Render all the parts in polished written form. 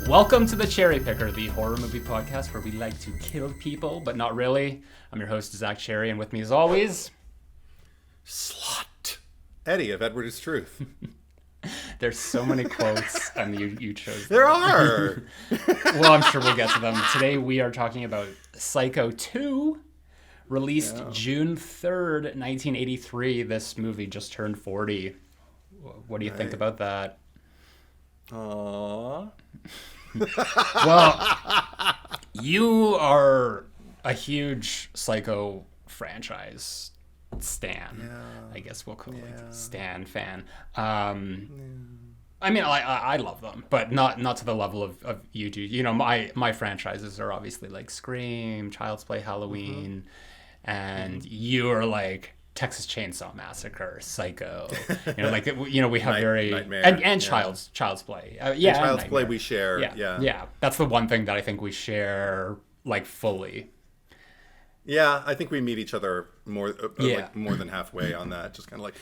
Welcome to the Cherry Picker, the horror movie podcast where we like to kill people, but not really. I'm your host, Zack Cherry, and with me as always... Slut. Eddie of Edward is Truth. There's so many quotes, and you chose them. There are! Well, I'm sure we'll get to them. Today we are talking about Psycho 2, released June 3rd, 1983. This movie just turned 40. What do you think about that? Aww. Well, you are a huge Psycho franchise stan. Yeah. I guess we'll call it stan fan. I mean, I love them, but not to the level of you do. You know, my franchises are obviously like Scream, Child's Play, Halloween, and you're like Texas Chainsaw Massacre, Psycho. You know, like we have Nightmare. and Child's Play. Child's Play we share. Yeah. That's the one thing that I think we share like fully. Yeah, I think we meet each other more than halfway on that. Just kind of like,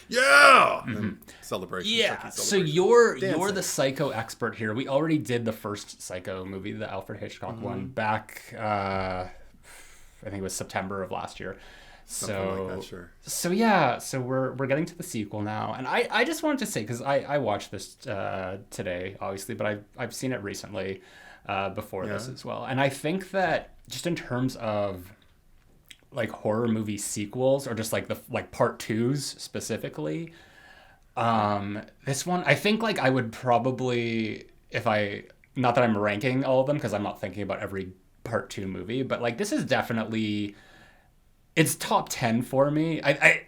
and celebration. Yeah. So you're the Psycho expert here. We already did the first Psycho movie, the Alfred Hitchcock one, back. I think it was September of last year. Something like that, sure. So we're getting to the sequel now, and I just wanted to say, because I watched this today, obviously, but I've seen it recently before this as well, and I think that just in terms of like horror movie sequels, or just like the part twos specifically, this one I think like I would probably, if I, not that I'm ranking all of them because I'm not thinking about every part two movie, but like this is definitely, it's top 10 for me. I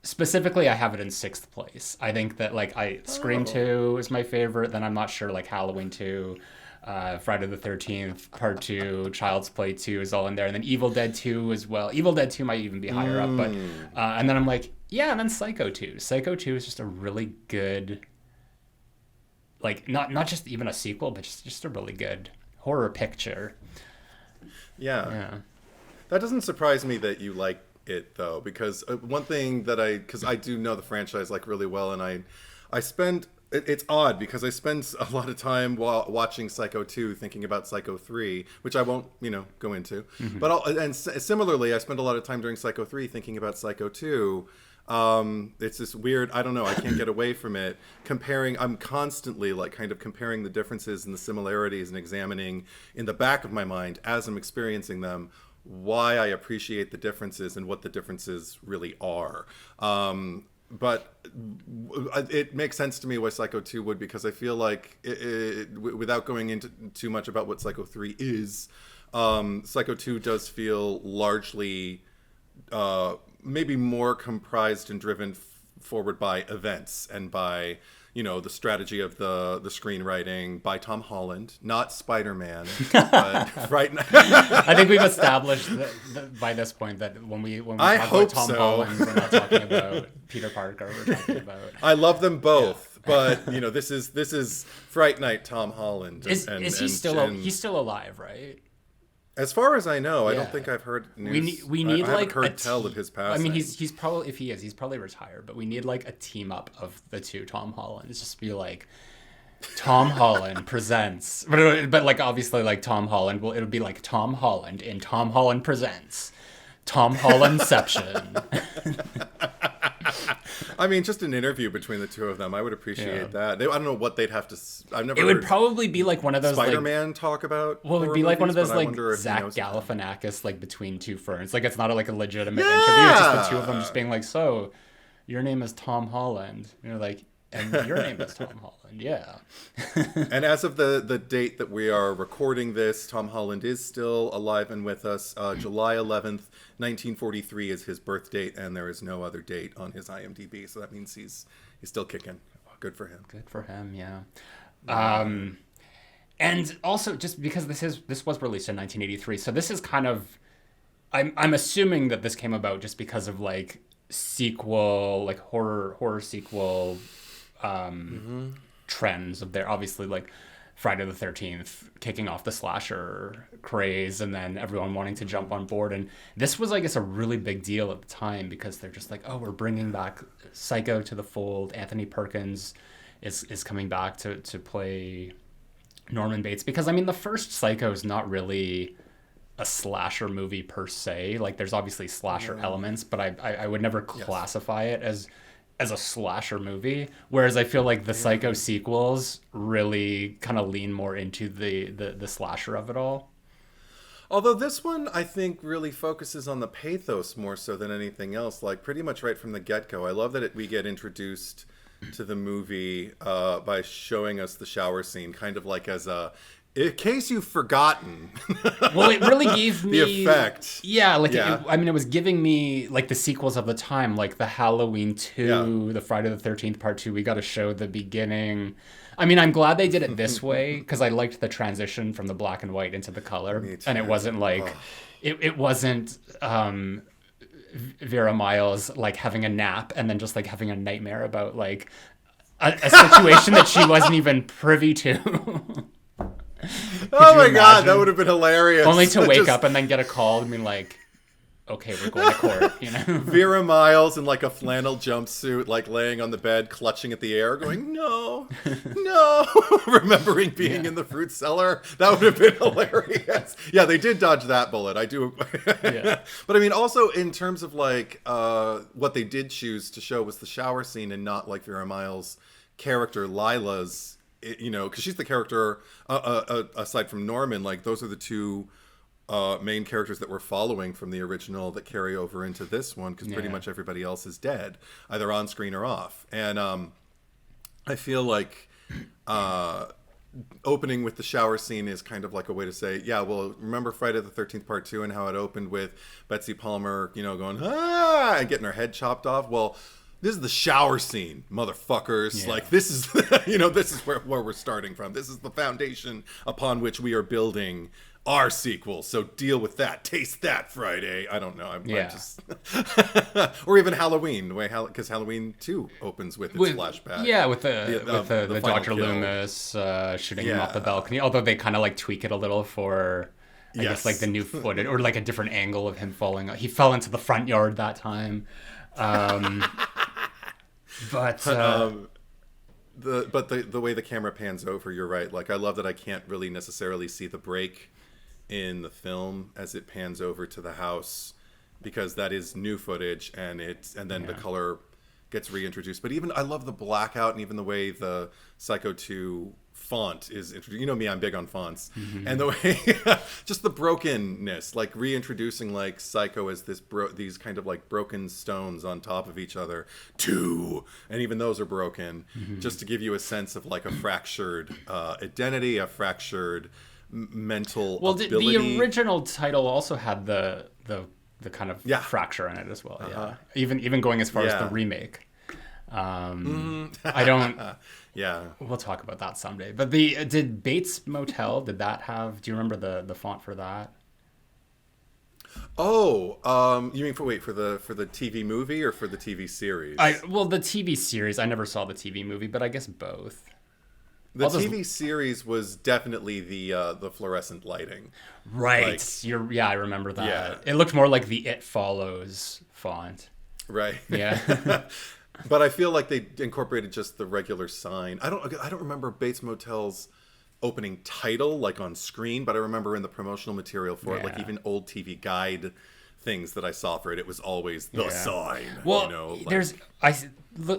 specifically, I have it in 6th place. I think that like Scream 2 is my favorite. Then I'm not sure, like Halloween 2, Friday the 13th, Part 2, Child's Play 2 is all in there. And then Evil Dead 2 as well. Evil Dead 2 might even be higher up. But and then I'm like, and then Psycho 2. Psycho 2 is just a really good, like not just even a sequel, but just a really good horror picture. Yeah. That doesn't surprise me that you like it, though, because one thing that because I do know the franchise like really well, and I spend, it's odd because I spend a lot of time while watching Psycho 2 thinking about Psycho 3, which I won't, go into. Mm-hmm. But similarly, I spend a lot of time during Psycho 3 thinking about Psycho 2. It's this weird, I don't know, I can't get away from it. I'm constantly like kind of comparing the differences and the similarities and examining in the back of my mind as I'm experiencing them why I appreciate the differences and what the differences really are. But it makes sense to me why Psycho 2 would, because I feel like, without going into too much about what Psycho 3 is, Psycho 2 does feel largely maybe more comprised and driven forward by events and by the strategy of the screenwriting by Tom Holland, not Spider-Man. But right now, I think we've established that by this point that when we talk about Tom Holland, we're not talking about Peter Parker. We're talking about. I love them both, but this is Fright Night Tom Holland. Is he still? He's still alive, right? As far as I know, I don't think I've heard news. We need I like heard tell of his passing. I mean, he's probably, if he is, he's probably retired. But we need like a team up of the two Tom Hollands. Just be like, Tom Holland presents, but like obviously like Tom Holland. Well, it'll be like Tom Holland in Tom Holland presents, Tom Hollandception. I mean, just an interview between the two of them, I would appreciate that. I don't know what they'd have to. I've never. It would probably be like one of those Spider-Man talk about. Well, it would be like movies, one of those like Zack Galifianakis, like between two ferns. Like it's not like a legitimate interview. It's just the two of them just being like, "So, your name is Tom Holland." And you're like, "And your name is Tom Holland." Yeah. And as of the date that we are recording this, Tom Holland is still alive and with us. July 11th. 1943 is his birth date, and there is no other date on his IMDb, so that means he's still kicking. Good for him. Good for him, yeah. And also, just because this was released in 1983, so this is kind of, I'm assuming that this came about just because of like sequel, like horror sequel trends of there. Obviously, like Friday the 13th kicking off the slasher craze, and then everyone wanting to jump on board. And this was, I guess, a really big deal at the time because they're just like, oh, we're bringing back Psycho to the fold. Anthony Perkins is coming back to play Norman Bates, because I mean the first Psycho is not really a slasher movie per se. Like there's obviously slasher elements, but I would never classify it as a slasher movie. Whereas I feel like the Psycho sequels really kind of lean more into the slasher of it all. Although this one, I think, really focuses on the pathos more so than anything else. Like pretty much right from the get-go. I love that we get introduced to the movie by showing us the shower scene, kind of like as a, in case you've forgotten. Well, it really gave me the effect. Yeah, like it was giving me like the sequels of the time, like the Halloween 2, the Friday the 13th Part 2. We got to show the beginning. I mean, I'm glad they did it this way because I liked the transition from the black and white into the color, and it wasn't like it wasn't Vera Miles like having a nap and then just like having a nightmare about like a situation that she wasn't even privy to. Oh my god, that would have been hilarious. Only to wake up and then get a call and be like, okay, we're going to court, you know? Vera Miles in like a flannel jumpsuit, like laying on the bed, clutching at the air, going, no, remembering being in the fruit cellar. That would have been hilarious. Yeah, they did dodge that bullet. I do. But I mean, also in terms of like what they did choose to show was the shower scene and not like Vera Miles' character, Lila's, you know, because she's the character, aside from Norman, like those are the two main characters that we're following from the original that carry over into this one, because pretty much everybody else is dead, either on screen or off. And I feel like opening with the shower scene is kind of like a way to say, yeah, well, remember Friday the 13th Part 2 and how it opened with Betsy Palmer, you know, going, and getting her head chopped off? Well, this is the shower scene, motherfuckers. Like, this is, you know, this is where we're starting from. This is the foundation upon which we are building our sequel. So deal with that. Taste that, Friday. I don't know. I'm just... or even Halloween, because Halloween 2 opens with its flashback. Yeah, with the Dr. Loomis shooting him off the balcony. Although they kind of like tweak it a little for... I guess like the new footage or like a different angle of him falling. He fell into the front yard that time. But the way the camera pans over, you're right. Like I love that I can't really necessarily see the break in the film as it pans over to the house, because that is new footage and then the color gets reintroduced. But even I love the blackout and even the way the Psycho 2 font is introduced. You know me, I'm big on fonts. And the way just the brokenness, like reintroducing like Psycho as these kind of like broken stones on top of each other, and even those are broken, just to give you a sense of like a fractured identity, a fractured mental ability. The original title also had the kind of fracture in it as well. Even going as far as the remake. I don't. We'll talk about that someday. But did Bates Motel, did that have? Do you remember the font for that? Oh, you mean for the TV movie or for the TV series? The TV series. I never saw the TV movie, but I guess both. The TV series was definitely the fluorescent lighting. Right. Like, I remember that. Yeah. It looked more like the It Follows font. Right. Yeah. But I feel like they incorporated just the regular sign. I don't remember Bates Motel's opening title like on screen, but I remember in the promotional material for it, like even old TV guide things that I saw for it, it was always the sign. Well, you know, like,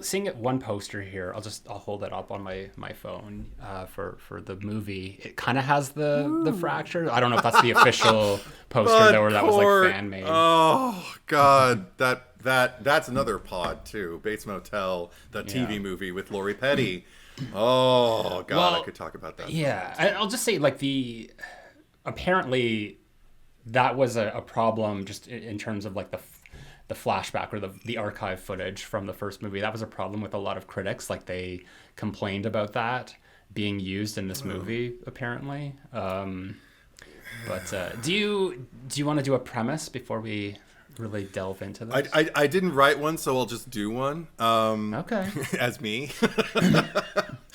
seeing it one poster here. I'll hold it up on my phone for the movie. It kind of has the fracture. I don't know if that's the official poster or that was like fan made. Oh God, that's another pod too. Bates Motel, the TV movie with Lori Petty. Oh God, I could talk about that. Yeah, I'll just say like apparently that was a problem just in terms of like the flashback or the archive footage from the first movie. That was a problem with a lot of critics. Like they complained about that being used in this movie apparently. But do you want to do a premise before we really delve into this? I didn't write one, so I'll just do one. Okay. As me. All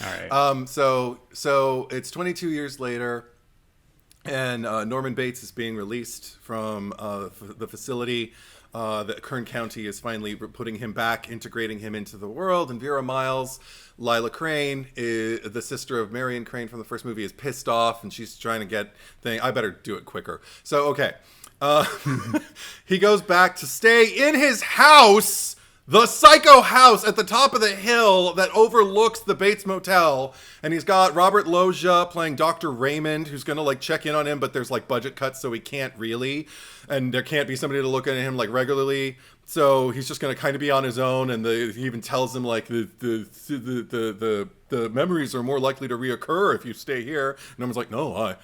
right. So it's 22 years later, and Norman Bates is being released from the facility that Kern County is finally putting him back, integrating him into the world. And Vera Miles, Lila Crane, the sister of Marion Crane from the first movie, is pissed off, and she's trying to get I better do it quicker. So, okay. He goes back to stay in his house, the psycho house at the top of the hill that overlooks the Bates Motel. And he's got Robert Loggia playing Dr. Raymond, who's going to like check in on him, but there's like budget cuts, so he can't really. And there can't be somebody to look at him like regularly. So he's just going to kind of be on his own. And he even tells him like the memories are more likely to reoccur if you stay here. And Norman's like, no,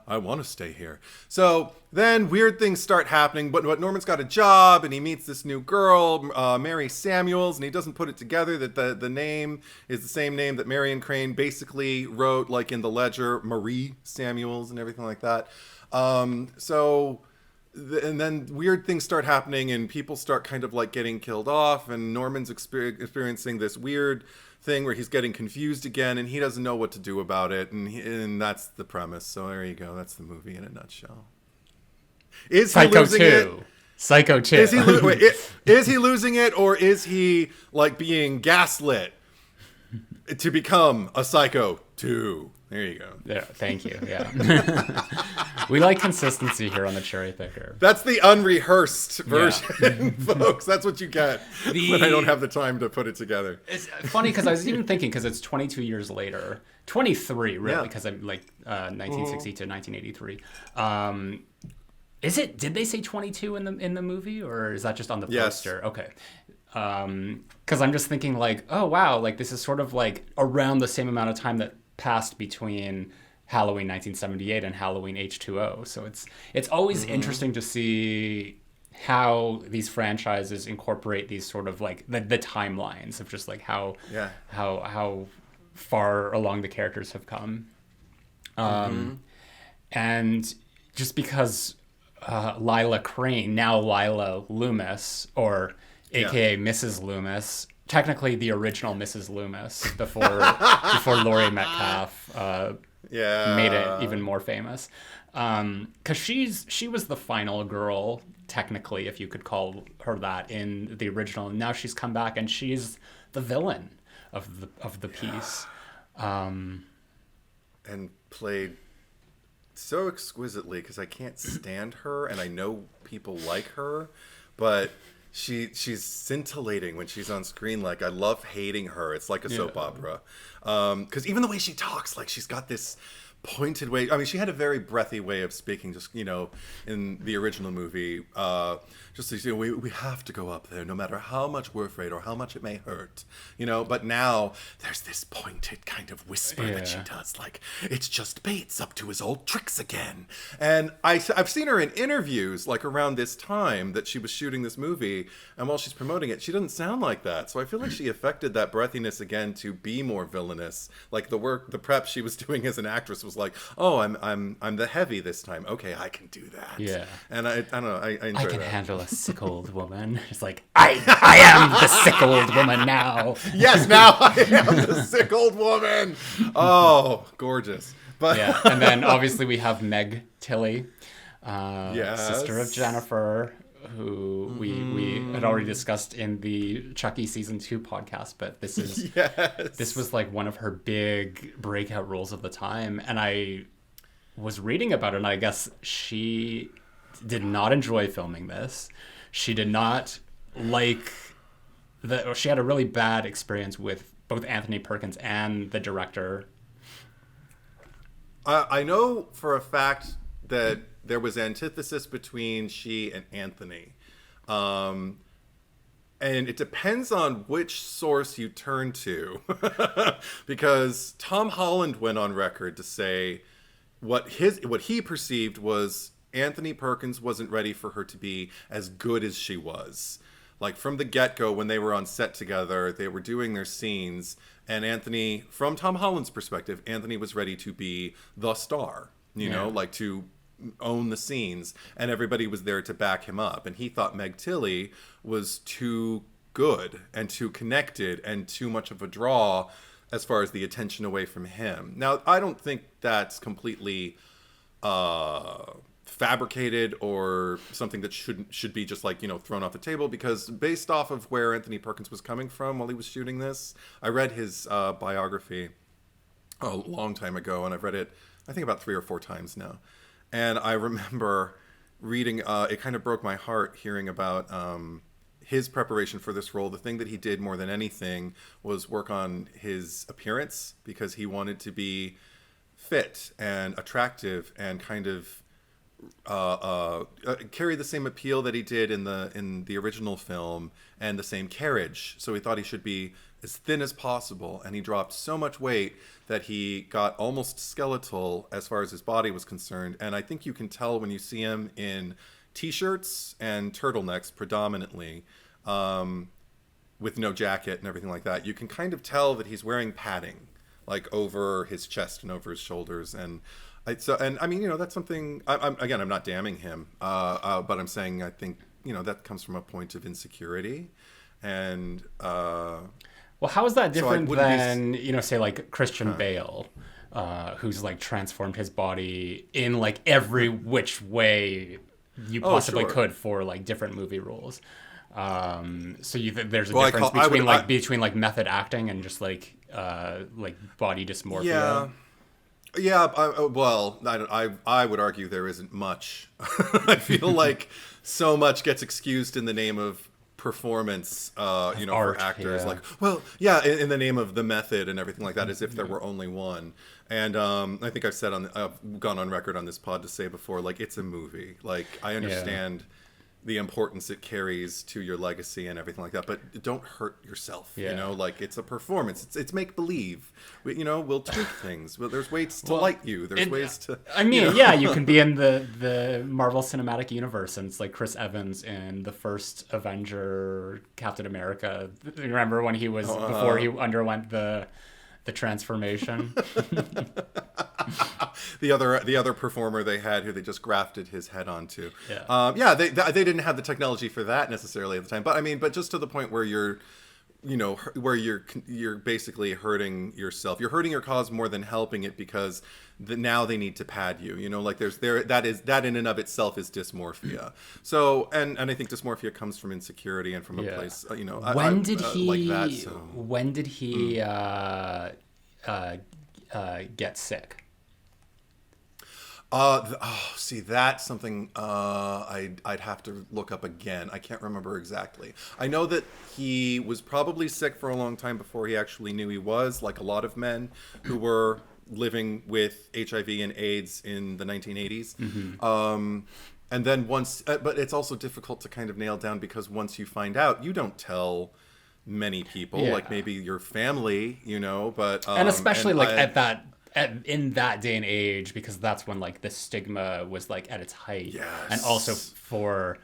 I want to stay here. So then weird things start happening, but Norman's got a job and he meets this new girl, Mary Samuels, and he doesn't put it together that the name is the same name that Marion Crane basically wrote like in the ledger, Marie Samuels and everything like that. And then weird things start happening and people start kind of like getting killed off, and Norman's experiencing this weird thing where he's getting confused again and he doesn't know what to do about it, and that's the premise. So there you go. That's the movie in a nutshell. Is he losing it? Psycho 2. Is he losing it, or is he like being gaslit to become a Psycho 2? There you go. Yeah, thank you. Yeah. We like consistency here on the Cherry Picker. That's the unrehearsed version, folks. That's what you get when I don't have the time to put it together. It's funny because I was even thinking, because it's 22 years later. 23, really, because I'm like 1960 to 1983. Did they say 22 in the movie, or is that just on the poster? Yes. Okay. Because I'm just thinking like, oh, wow, like this is sort of like around the same amount of time that passed between Halloween 1978 and Halloween H2O. So it's always interesting to see how these franchises incorporate these sort of like the timelines of just like how far along the characters have come. And just because Lila Crane, now Lila Loomis, or aka Mrs. Loomis, technically the original Mrs. Loomis before Laurie Metcalf made it even more famous, because she was the final girl, technically, if you could call her that, in the original. And now she's come back and she's the villain of the piece, and played so exquisitely, because I can't stand her and I know people like her, but she's scintillating when she's on screen. Like, I love hating her. It's like a soap opera. Because even the way she talks, like she's got this pointed way. I mean, she had a very breathy way of speaking, just, in the original movie. Just, we have to go up there no matter how much we're afraid or how much it may hurt, but now there's this pointed kind of whisper that she does, like, it's just Bates up to his old tricks again. And I've seen her in interviews like around this time that she was shooting this movie, and while she's promoting it, she doesn't sound like that. So I feel like she affected that breathiness again to be more villainous. Like the prep she was doing as an actress was like, oh, I'm the heavy this time. Okay, I can do that. Yeah. And I don't know, I enjoy that. I can handle a sick old woman. It's like, I am the sick old woman now. Yes, now I am the sick old woman. Oh, gorgeous. But and then obviously we have Meg Tilly, sister of Jennifer, who we had already discussed in the Chucky season 2 podcast, but this was like one of her big breakout roles of the time. And I was reading about it, and I guess she did not enjoy filming this. She did not like she had a really bad experience with both Anthony Perkins and the director. I know for a fact that there was antithesis between she and Anthony. And it depends on which source you turn to. Because Tom Holland went on record to say what he perceived was Anthony Perkins wasn't ready for her to be as good as she was. Like, from the get-go, when they were on set together, they were doing their scenes, and Anthony, from Tom Holland's perspective, Anthony was ready to be the star, like to own the scenes, and everybody was there to back him up. And he thought Meg Tilly was too good and too connected and too much of a draw as far as the attention away from him. Now, I don't think that's completely fabricated or something that should be just like, thrown off the table, because based off of where Anthony Perkins was coming from while he was shooting this, I read his biography a long time ago, and I've read it I think about 3 or 4 times now. And I remember reading, it kind of broke my heart hearing about his preparation for this role. The thing that he did more than anything was work on his appearance, because he wanted to be fit and attractive and kind of carry the same appeal that he did in the original film, and the same carriage. So he thought he should be as thin as possible, and he dropped so much weight that he got almost skeletal as far as his body was concerned. And I think you can tell when you see him in t-shirts and turtlenecks predominantly, with no jacket and everything like that. You can kind of tell that he's wearing padding, like over his chest and over his shoulders. And I mean, that's something. I'm not damning him, but I'm saying I think that comes from a point of insecurity, and. Well, how is that different than say like Christian Bale, who's like transformed his body in like every which way you possibly could for like different movie roles. So there's a difference between like method acting and just like body dysmorphia. Yeah. I would argue there isn't much. I feel like so much gets excused in the name of performance, art, for actors. In the name of the method and everything like that, as if there were only one. And I think I've gone on record on this pod to say before, like, it's a movie. Like, I understand the importance it carries to your legacy and everything like that, but don't hurt yourself. Like, it's a performance. It's make believe. We'll tweak things. Well, there's ways to light you. There's ways to. I mean, you can be in the Marvel Cinematic Universe, and it's like Chris Evans in the first Avenger, Captain America. Remember when he was before he underwent the transformation? the other performer they had, who they just grafted his head onto. They didn't have the technology for that necessarily at the time, but just to the point where you're basically hurting yourself. You're hurting your cause more than helping it, because now they need to pad you. That in and of itself is dysmorphia. So and I think dysmorphia comes from insecurity and from a place When did he get sick? That's something I'd have to look up again. I can't remember exactly. I know that he was probably sick for a long time before he actually knew he was, like a lot of men who were living with HIV and AIDS in the 1980s. Mm-hmm. And then once, but it's also difficult to kind of nail down, because once you find out, you don't tell many people, like maybe your family, but and especially in that day and age, because that's when like the stigma was like at its height, and also for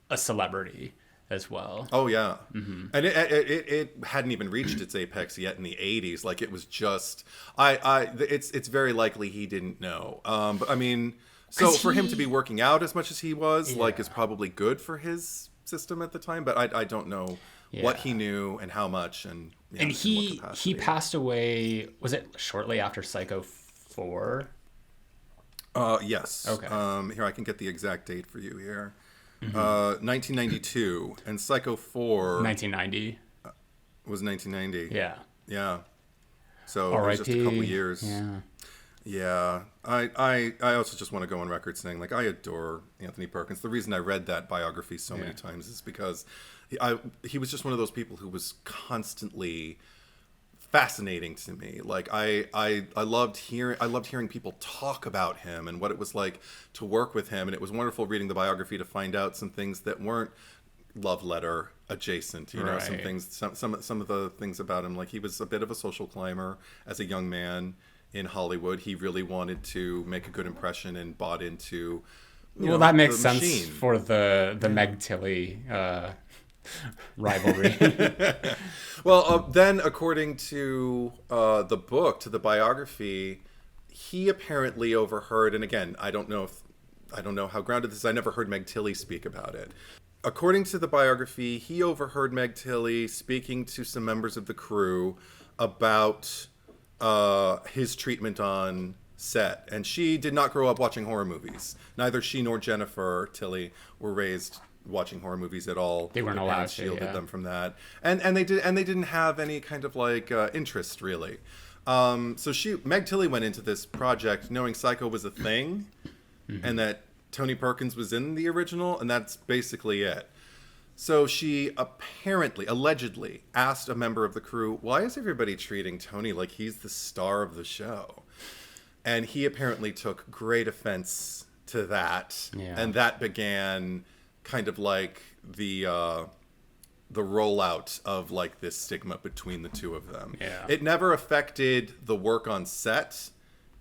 a celebrity as well. Oh yeah, mm-hmm. And it hadn't even reached its apex yet in the 80s. Like, it was just it's very likely he didn't know. But I mean, so for him to be working out as much as he was, like, is probably good for his system at the time. But I don't know what he knew and how much, and he passed away. Was it shortly after Psycho 4? Yes. Okay. Here, I can get the exact date for you here. Mm-hmm. 1992, and Psycho 4 1990 was 1990. Yeah. So it was just a couple years. Yeah. I also just want to go on record saying, like, I adore Anthony Perkins. The reason I read that biography so many times is because he was just one of those people who was constantly fascinating to me. Like, I loved hearing people talk about him and what it was like to work with him, and it was wonderful reading the biography to find out some things that weren't love letter adjacent. Some things, some of the things about him. Like, he was a bit of a social climber as a young man in Hollywood. He really wanted to make a good impression and bought into. That makes sense for the Meg Tilly rivalry. Well, then according to the book, to the biography, he apparently overheard, and again, I don't know how grounded this is. I never heard Meg Tilly speak about it. According to the biography, he overheard Meg Tilly speaking to some members of the crew about his treatment on set, and she did not grow up watching horror movies. Neither she nor Jennifer Tilly were raised watching horror movies at all. They weren't allowed to. Shielded them from that, and they didn't have any kind of like interest really. So Meg Tilly went into this project knowing Psycho was a thing, and that Tony Perkins was in the original, and that's basically it. So she allegedly asked a member of the crew, why is everybody treating Tony like he's the star of the show? And he apparently took great offense to that. Yeah. And that began kind of like the rollout of like this stigma between the two of them. Yeah. It never affected the work on set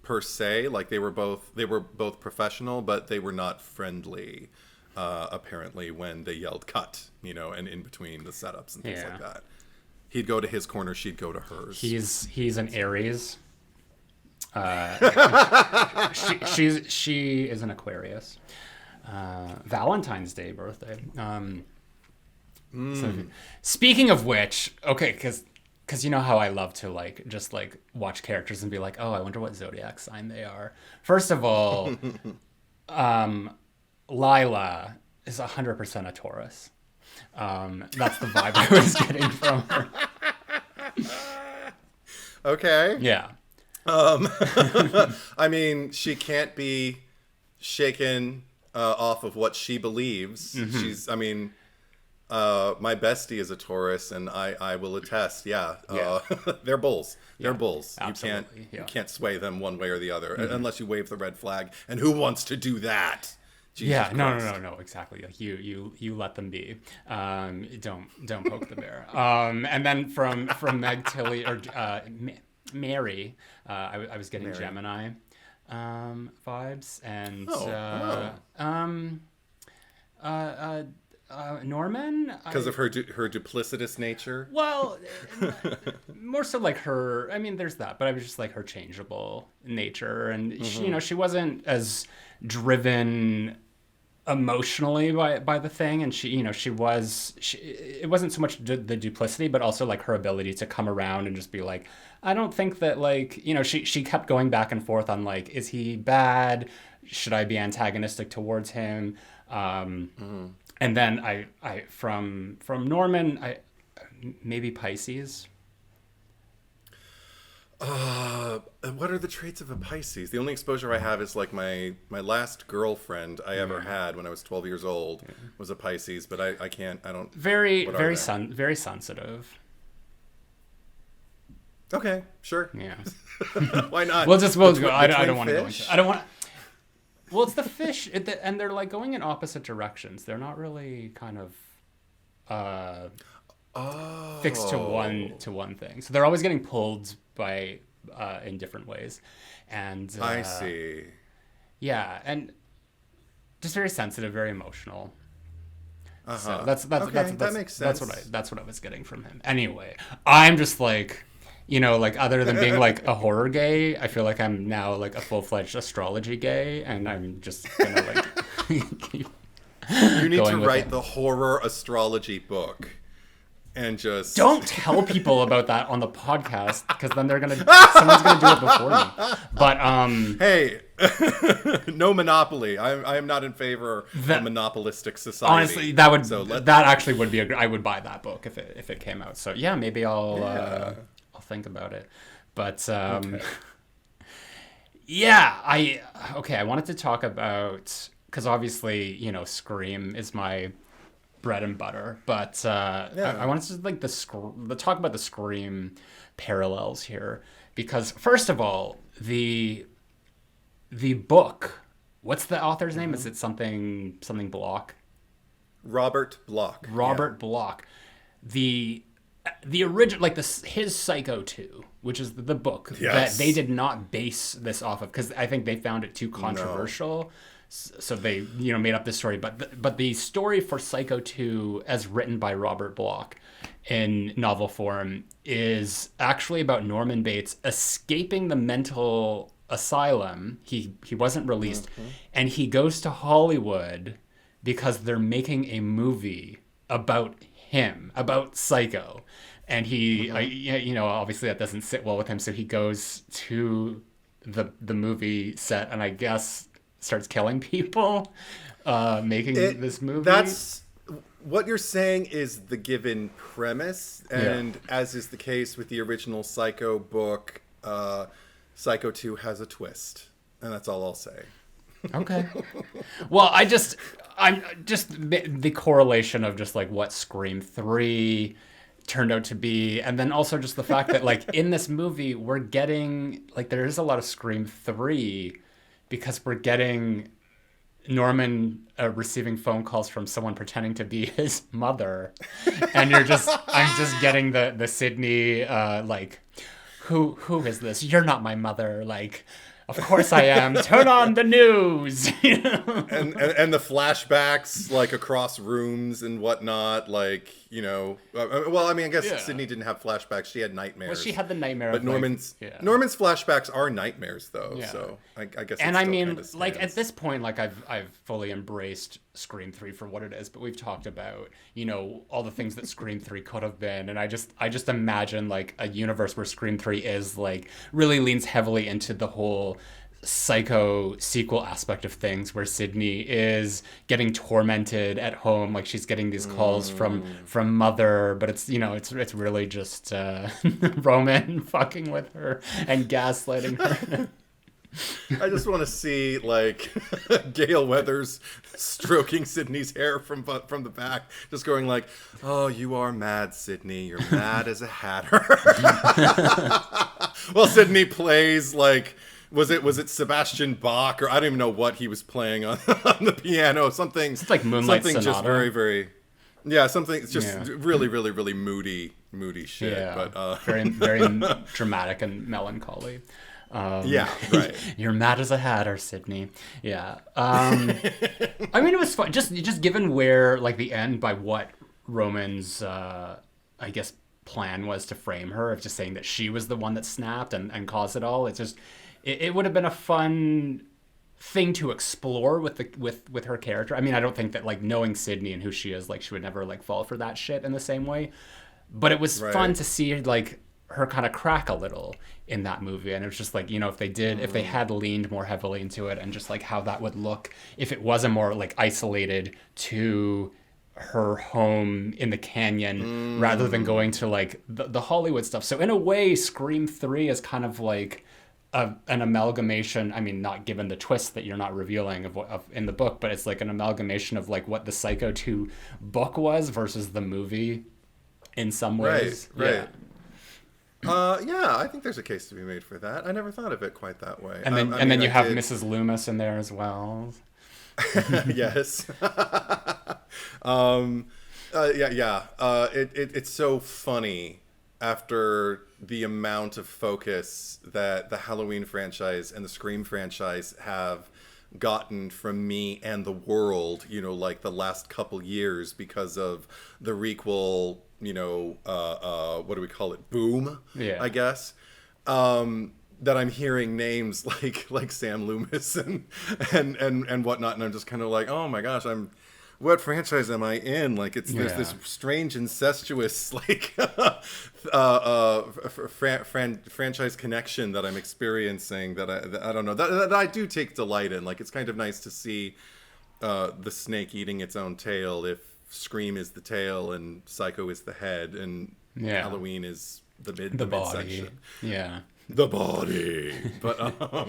per se. Like they were both professional, but they were not friendly. Apparently when they yelled cut, and in between the setups and things like that. He'd go to his corner, she'd go to hers. He's an Aries. She is an Aquarius. Valentine's Day birthday. So, speaking of which, okay, because you know how I love to just watch characters and be like, oh, I wonder what zodiac sign they are. First of all, Lila is 100% a Taurus. That's the vibe I was getting from her. Okay. Yeah. I mean, she can't be shaken off of what she believes. Mm-hmm. My bestie is a Taurus, and I will attest. Yeah. They're bulls. They're bulls. Absolutely. You can't sway them one way or the other unless you wave the red flag. And who wants to do that? Jesus Christ. No, exactly. Like you let them be. Don't poke the bear. And then from Meg Tilly or Mary, I was getting Mary. Gemini vibes, and Norman, because of her duplicitous nature. Well, more so like her. I mean, there's that, but I was just like her changeable nature, and she wasn't as driven emotionally by the thing, and it wasn't so much the duplicity, but also like her ability to come around and just be like, I don't think that she kept going back and forth on like, is he bad, should I be antagonistic towards him, and then I from Norman, maybe Pisces. What are the traits of a Pisces? The only exposure I have is like my last girlfriend I ever had when I was 12 years old was a Pisces, but I don't. Very sensitive. Okay, sure. Yeah. Why not? We'll go. I don't want to go into. I don't want. Well, it's the fish, and they're like going in opposite directions. They're not really kind of fixed to one thing. So they're always getting pulled by in different ways, and I see. Yeah, and just very sensitive, very emotional. So that's that makes sense. That's what I was getting from him. Anyway, I'm just like, other than being like a horror gay, I feel like I'm now like a full-fledged astrology gay, and I'm just gonna like keep you need to write the horror astrology book. And just don't tell people about that on the podcast, because then someone's gonna do it before me. But hey, no monopoly. I am not in favor of a monopolistic society. Honestly, that actually would be I would buy that book if it came out. So yeah, maybe I'll think about it. But I wanted to talk about, because obviously Scream is my bread and butter, but I wanted to like talk about the Scream parallels here, because first of all, the book, what's the author's name? Is it something Block? Robert Block. Block. The original, like his Psycho 2, which is the book that they did not base this off of, because I think they found it too controversial. No. So they, made up this story, but the story for Psycho 2, as written by Robert Block in novel form, is actually about Norman Bates escaping the mental asylum. He wasn't released, and he goes to Hollywood because they're making a movie about him, about Psycho, and he, obviously that doesn't sit well with him, so he goes to the movie set and I guess starts killing people, making this movie. That's what you're saying is the given premise, and as is the case with the original Psycho book, Psycho 2 has a twist, and that's all I'll say. Okay. Well, I'm just the correlation of just like what Scream 3 turned out to be, and then also just the fact that like in this movie we're getting like there is a lot of Scream 3 because we're getting Norman receiving phone calls from someone pretending to be his mother, and I'm just getting the Sydney like who is this? You're not my mother, like. Of course I am. Turn on the news. You know? and the flashbacks like across rooms and whatnot, like, you know. Well, I mean, I guess Sydney didn't have flashbacks. She had nightmares. Well, she had the nightmare. But of, Norman's flashbacks are nightmares, though. Yeah. So I guess. And I mean, like at this point, like I've fully embraced Scream 3 for what it is. But we've talked about, you know, all the things that Scream 3 could have been, and I just imagine like a universe where Scream 3 is like really leans heavily into the whole Psycho sequel aspect of things, where Sydney is getting tormented at home, like she's getting these calls from mother, but it's, you know, it's really just Roman fucking with her and gaslighting her. I just want to see like Gale Weathers stroking Sydney's hair from the back, just going like, "Oh, you are mad, Sydney. You're mad as a hatter." Well, Sydney plays like. Was it Sebastian Bach, or I don't even know what he was playing on the piano? Something. It's like Moonlight Sonata. Just very, very. Yeah, something. It's just really, really, really moody shit. Yeah, but very, very dramatic and melancholy. Yeah, right. You're mad as a hatter, Sydney. Yeah. I mean, it was fun. Just given where like the end by what Roman's, I guess, plan was to frame her, of just saying that she was the one that snapped and caused it all. It's just. It would have been a fun thing to explore with her character. I mean, I don't think that like knowing Sydney and who she is, like she would never like fall for that shit in the same way. But it was fun to see like her kind of crack a little in that movie, and it was just like, you know, if they had leaned more heavily into it, and just like how that would look if it was a more like isolated to her home in the canyon rather than going to like the Hollywood stuff. So in a way, Scream 3 is kind of like an amalgamation. I mean, not given the twist that you're not revealing of in the book, but it's like an amalgamation of like what the Psycho 2 book was versus the movie in some ways. Right. Yeah, I think there's a case to be made for that. I never thought of it quite that way. And then you have Mrs. Loomis in there as well. Yes. It's so funny after the amount of focus that the Halloween franchise and the Scream franchise have gotten from me and the world, you know, like the last couple years because of the requel, you know, what do we call it? Boom, I guess. That I'm hearing names like Sam Loomis and whatnot, and I'm just kind of like, oh my gosh, what franchise am I in? Like, there's this strange incestuous like franchise connection that I'm experiencing that I don't know that I do take delight in. Like, it's kind of nice to see the snake eating its own tail. If Scream is the tail and Psycho is the head, and Halloween is the midsection. Yeah. The body. But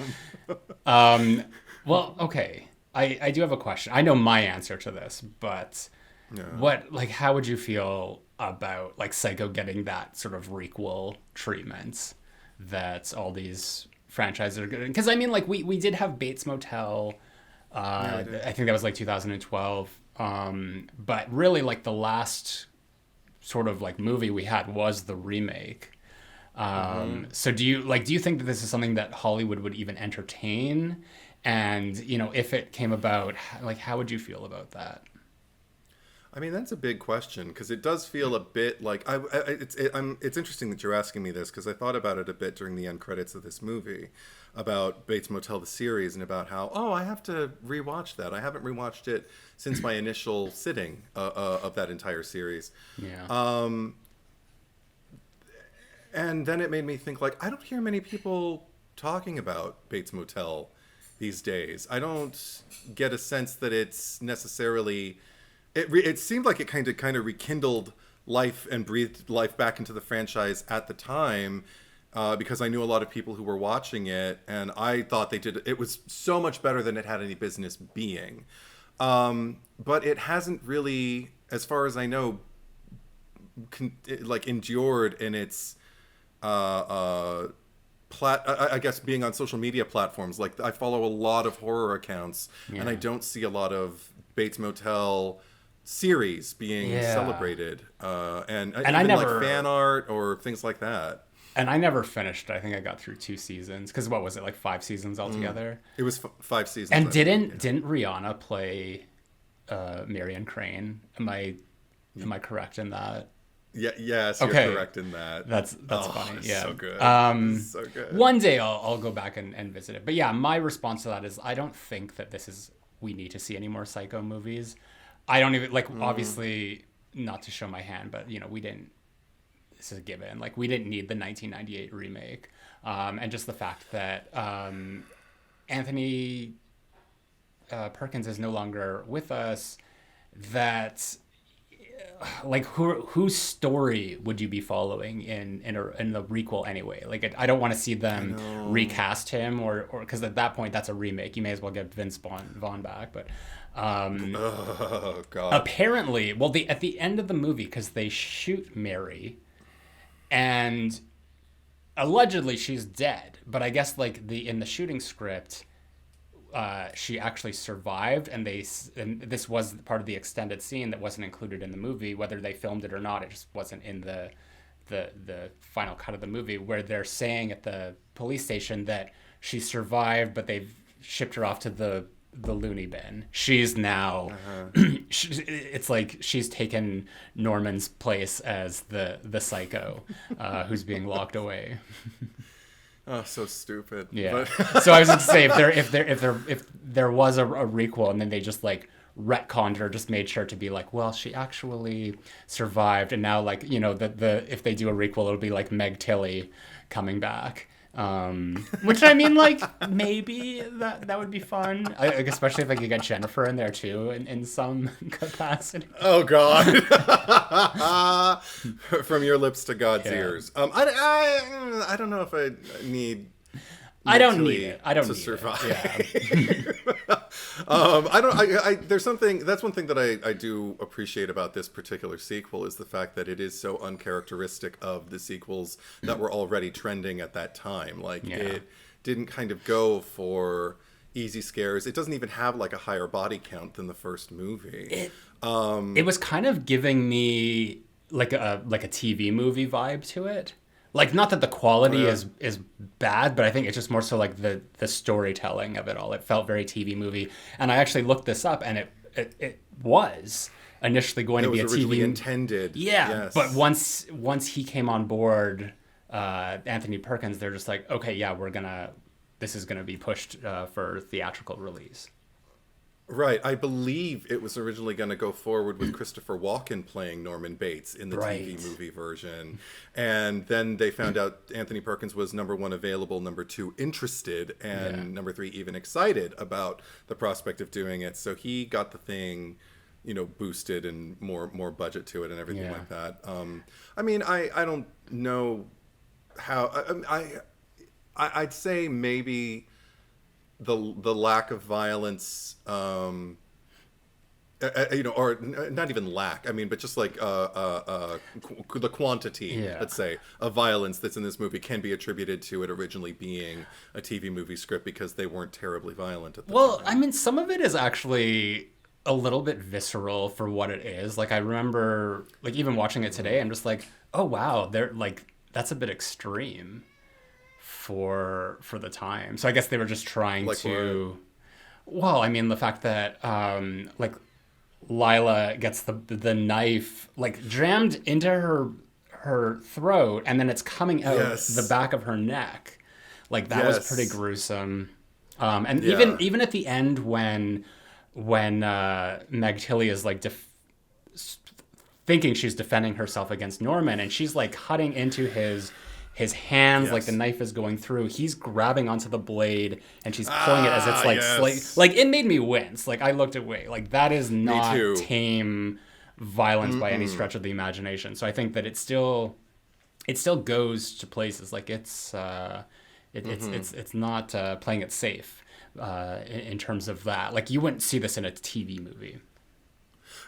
well, okay. I do have a question. I know my answer to this, but how would you feel about like Psycho getting that sort of requel treatment that all these franchises are getting? Because I mean, like we did have Bates Motel. I think that was like 2012. But really, like the last sort of like movie we had was the remake. So do you think that this is something that Hollywood would even entertain? And, you know, if it came about, like, how would you feel about that? I mean, that's a big question, because it does feel a bit like it's interesting that you're asking me this, because I thought about it a bit during the end credits of this movie about Bates Motel the series, and about how I have to rewatch that. I haven't rewatched it since my initial sitting of that entire series. And then it made me think, like, I don't hear many people talking about Bates Motel these days. I don't get a sense that it's necessarily. It seemed like it kind of rekindled life and breathed life back into the franchise at the time, because I knew a lot of people who were watching it, and I thought it was so much better than it had any business being. But it hasn't really, as far as I know, endured in its I guess being on social media platforms. Like, I follow a lot of horror accounts, and I don't see a lot of Bates Motel series being celebrated, and even I never, like fan art or things like that. And I never finished. I think I got through 2 seasons, because what was it, like 5 seasons altogether? It was 5 seasons. And didn't Rihanna play Marion Crane? Am I correct in that? Yeah. Yes. Okay. You're correct in that. That's funny. Yeah. So good. So good. One day I'll go back and visit it. But yeah, my response to that is, I don't think that we need to see any more Psycho movies. I don't even, obviously, not to show my hand, but we didn't. This is a given. Like, we didn't need the 1998 remake, and just the fact that Anthony Perkins is no longer with us. That, like, whose story would you be following in the requel anyway? Like, I don't want to see them recast him, or because at that point that's a remake. You may as well get Vince Vaughn back, but. Oh God. Apparently, at the end of the movie, because they shoot Mary, and allegedly she's dead, but I guess in the shooting script, she actually survived, and this was part of the extended scene that wasn't included in the movie. Whether they filmed it or not, it just wasn't in the final cut of the movie, where they're saying at the police station that she survived, but they've shipped her off to the loony bin. She's now it's like she's taken Norman's place as the psycho who's being locked away. Oh, so stupid. Yeah. So I was going to say, if there was a requel, and then they just retconned her, just made sure to be like, well, she actually survived, and now if they do a requel, it'll be like Meg Tilly coming back. Which, I mean, maybe that would be fun, especially if I could get Jennifer in there too in some capacity. Oh God. From your lips to God's ears. I don't know if I need. I don't need it. I don't to need survive. It. Yeah. There's something. That's one thing that I do appreciate about this particular sequel, is the fact that it is so uncharacteristic of the sequels that were already trending at that time. It didn't kind of go for easy scares. It doesn't even have a higher body count than the first movie. It was kind of giving me like a TV movie vibe to it. Not that the quality is bad, but I think it's just more so the storytelling of it all. It felt very TV movie. And I actually looked this up, and it was initially going to be a TV. It was originally intended. Yeah, yes. But once he came on board, Anthony Perkins, they're just like, okay, yeah, this is gonna be pushed for theatrical release. Right. I believe it was originally going to go forward with Christopher Walken playing Norman Bates in the TV movie version. And then they found out Anthony Perkins was number 1 available, number 2 interested, and number 3 even excited about the prospect of doing it. So he got the thing, boosted and more budget to it and everything like that. I mean, I don't know how. I'd say maybe the lack of violence, or not even lack. I mean, but just the quantity, let's say, of violence that's in this movie can be attributed to it originally being a TV movie script, because they weren't terribly violent at the time. I mean, some of it is actually a little bit visceral for what it is. I remember, even watching it today, I'm just like, oh wow, they're that's a bit extreme for the time. So I guess they were just trying to. Well, I mean, the fact that Lila gets the knife jammed into her throat, and then it's coming out the back of her neck. That was pretty gruesome. And even at the end when Meg Tilly is thinking she's defending herself against Norman, and she's cutting into his his hands, like the knife is going through. He's grabbing onto the blade, and she's pulling it as it's like it made me wince. Like I looked away. Like that is not tame violence by any stretch of the imagination. So I think that it still goes to places. Like it's not playing it safe in terms of that. Like you wouldn't see this in a TV movie.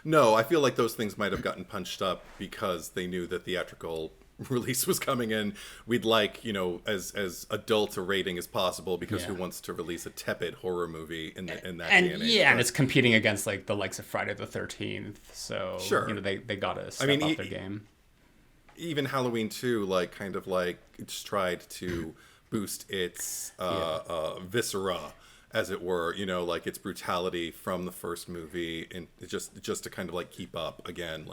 No, I feel like those things might have gotten punched up because they knew that theatrical release was coming in. We'd like, as adult a rating as possible, because who wants to release a tepid horror movie in that day and age? And it's competing against like the likes of Friday the 13th. So they gotta step up their game. Even Halloween 2, it's tried to boost its viscera, as it were, its brutality from the first movie, and just to kind of keep up again,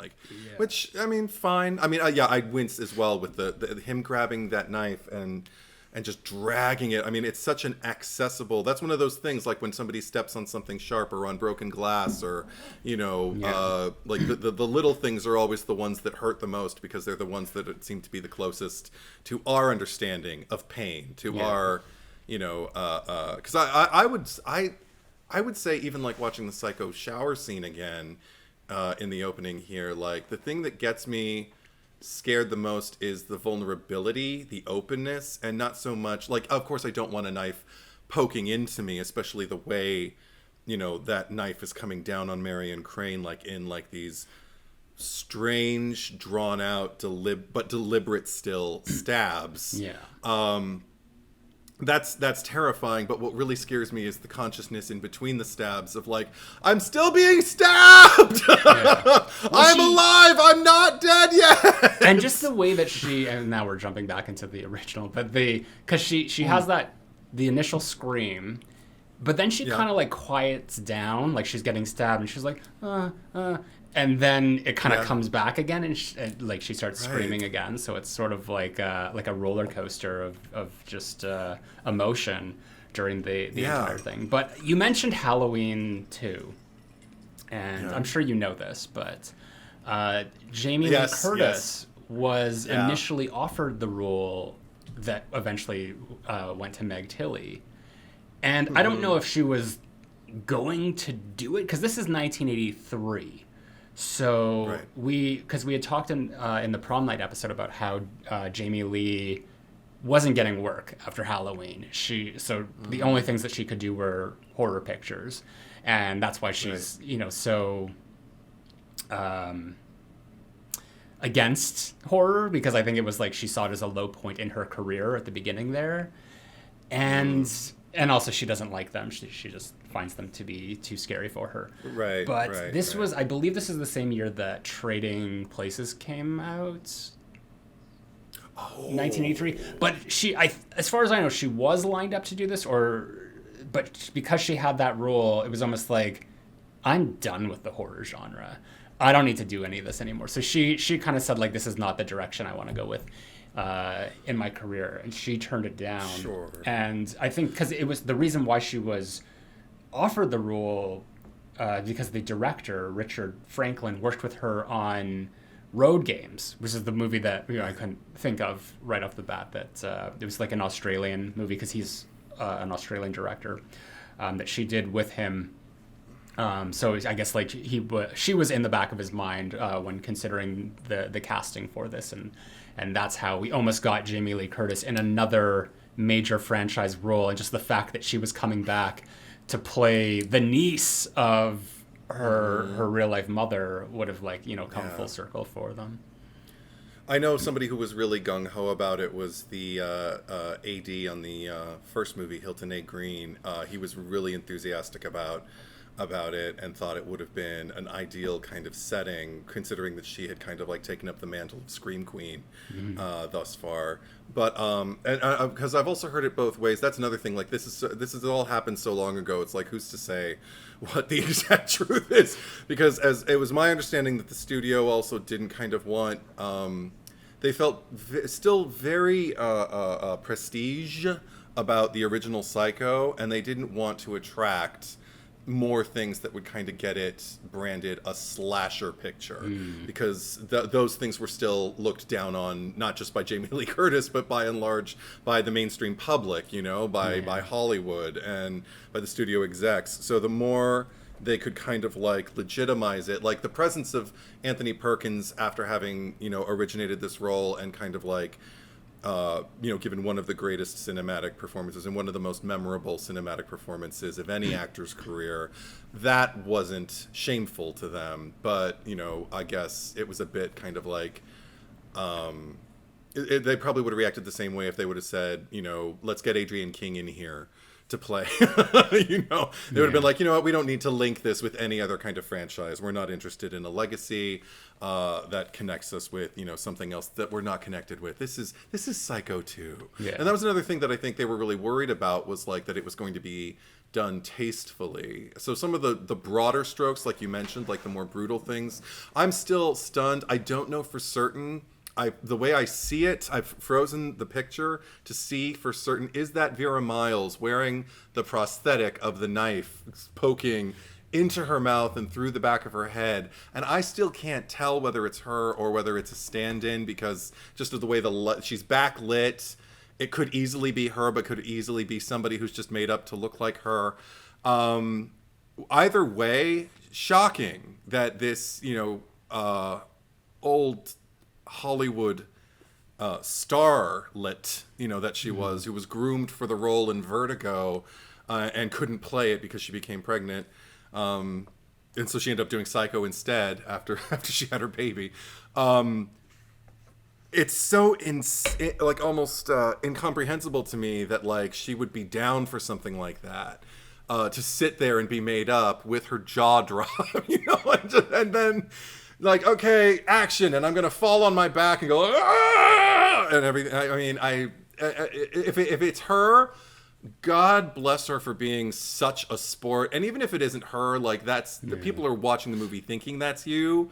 which fine. I'd wince as well with the him grabbing that knife and just dragging it. It's such an accessible. That's one of those things, like when somebody steps on something sharp or on broken glass, or the little things are always the ones that hurt the most, because they're the ones that seem to be the closest to our understanding of pain, to our. Because I would say, even watching the Psycho shower scene again in the opening here, the thing that gets me scared the most is the vulnerability, the openness, and not so much of course I don't want a knife poking into me, especially the way that knife is coming down on Marion Crane, in these strange, drawn out, but deliberate still stabs. That's terrifying, but what really scares me is the consciousness in between the stabs of I'm still being stabbed! I'm alive! I'm not dead yet! And just the way that and now we're jumping back into the original, but because she has the initial scream, but then she kind of quiets down, like she's getting stabbed, and she's like, and then it kind of comes back again, and she starts screaming again. So it's sort of like a roller coaster of just emotion during the entire thing. But you mentioned Halloween 2, and I'm sure you know this, but Jamie Lee Curtis was initially offered the role that eventually went to Meg Tilly, and I don't know if she was going to do it, because this is 1983. So because we had talked in the prom night episode about how Jamie Lee wasn't getting work after Halloween. The only things that she could do were horror pictures, and that's why she's so against horror, because I think it was she saw it as a low point in her career at the beginning there, and also she doesn't like them. She just finds them to be too scary for her. But this was, I believe this is the same year that Trading Places came out. 1983. But as far as I know, she was lined up to do this, but because she had that role, it was almost like, I'm done with the horror genre. I don't need to do any of this anymore. So she kind of said this is not the direction I want to go with in my career, and she turned it down. And I think because it was the reason why she was offered the role, because the director Richard Franklin worked with her on Road Games, which is the movie that I couldn't think of right off the bat. That it was an Australian movie, because he's an Australian director, that she did with him. So I guess she was in the back of his mind when considering the casting for this, and that's how we almost got Jamie Lee Curtis in another major franchise role, and just the fact that she was coming back to play the niece of her real life mother would have come full circle for them. I know somebody who was really gung-ho about it was the AD on the first movie, Hilton A. Green. He was really enthusiastic about it and thought it would have been an ideal kind of setting, considering that she had kind of taken up the mantle of Scream Queen thus far. But because I've also heard it both ways. That's another thing. This is all happened so long ago. It's who's to say what the exact truth is? Because as it was my understanding that the studio also didn't kind of want. They felt still very prestige about the original Psycho, and they didn't want to attract more things that would kind of get it branded a slasher picture, because those things were still looked down on, not just by Jamie Lee Curtis, but by and large by the mainstream public, you know, by Hollywood and by the studio execs. So the more they could kind of like legitimize it, like the presence of Anthony Perkins after having, you know, originated this role and kind of like, you know, given one of the greatest cinematic performances and one of the most memorable cinematic performances of any actor's career, that wasn't shameful to them. But, you know, I guess it was a bit kind of like, they probably would have reacted the same way if they would have said, you know, let's get Adrienne King in here to play. You know, they would have been like, you know what, we don't need to link this with any other kind of franchise. We're not interested in a legacy that connects us with, you know, something else that we're not connected with. This is Psycho 2. Yeah. And that was another thing that I think they were really worried about, was like that it was going to be done tastefully. So some of the broader strokes, like you mentioned, like the more brutal things, I'm still stunned. I don't know for certain. The way I see it, I've frozen the picture to see for certain, is that Vera Miles wearing the prosthetic of the knife poking into her mouth and through the back of her head. And I still can't tell whether it's her or whether it's a stand-in, because just of the way she's backlit, it could easily be her, but could easily be somebody who's just made up to look like her. Either way, shocking that this, you know, old Hollywood starlet, you know, that she was, who was groomed for the role in Vertigo and couldn't play it because she became pregnant, and so she ended up doing Psycho instead after she had her baby. It's so like almost incomprehensible to me that like she would be down for something like that, to sit there and be made up with her jaw dropped, you know, and then like, okay, action, and I'm gonna fall on my back and go, ah! And everything. I mean, if it's her, God bless her for being such a sport. And even if it isn't her, like the people are watching the movie thinking that's you.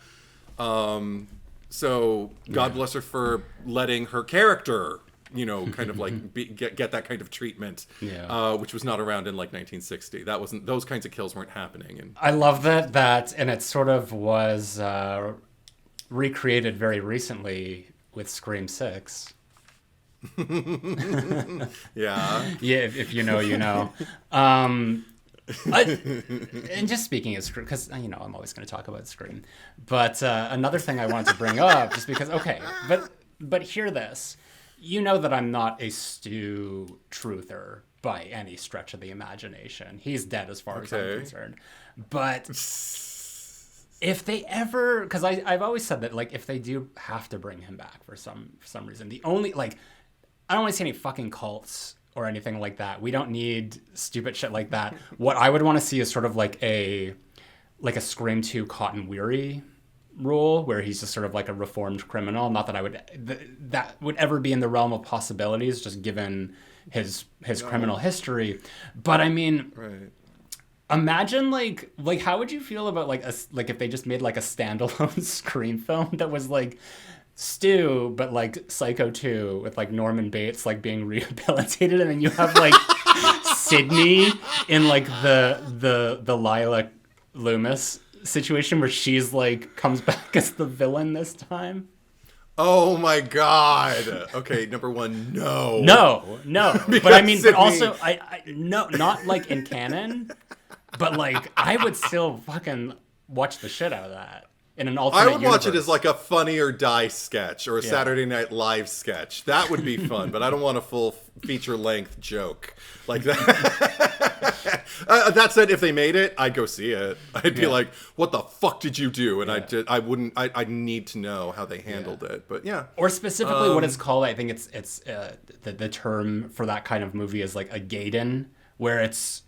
So God bless her for letting her character, you know, kind of like get that kind of treatment, which was not around in like 1960. That wasn't, those kinds of kills weren't happening. And I love that, and it sort of was recreated very recently with Scream 6. Yeah. Yeah, if you know, you know. And just speaking of Scream, because, you know, I'm always going to talk about Scream. But another thing I wanted to bring up, just because, okay, but hear this. You know that I'm not a Stu truther by any stretch of the imagination. He's dead as far as I'm concerned. But if they ever, because I've always said that, like, if they do have to bring him back for some reason, the only, like, I don't want to see any fucking cults or anything like that. We don't need stupid shit like that. What I would want to see is sort of like a Scream 2 Cotton Weary rule, where he's just sort of like a reformed criminal. Not that that would ever be in the realm of possibilities, just given his criminal history. But I mean, imagine like how would you feel about like if they just made like a standalone Scream film that was like Stu, but like Psycho 2 with like Norman Bates like being rehabilitated, and then you have like Sydney in like the Lila Loomis situation where she's like comes back as the villain this time. Oh my god. Okay, number one, no. But I mean, but also I no, not like in canon, but like I would still fucking watch the shit out of that in an alternate universe. I would watch it as like a Funny or Die sketch or a Saturday Night Live sketch. That would be fun, but I don't want a full feature-length joke like that. That said, if they made it, I'd go see it. I'd be like, what the fuck did you do? And I'd need to know how they handled it. But yeah. Or specifically what it's called, I think it's the term for that kind of movie is like a Gaiden, where it's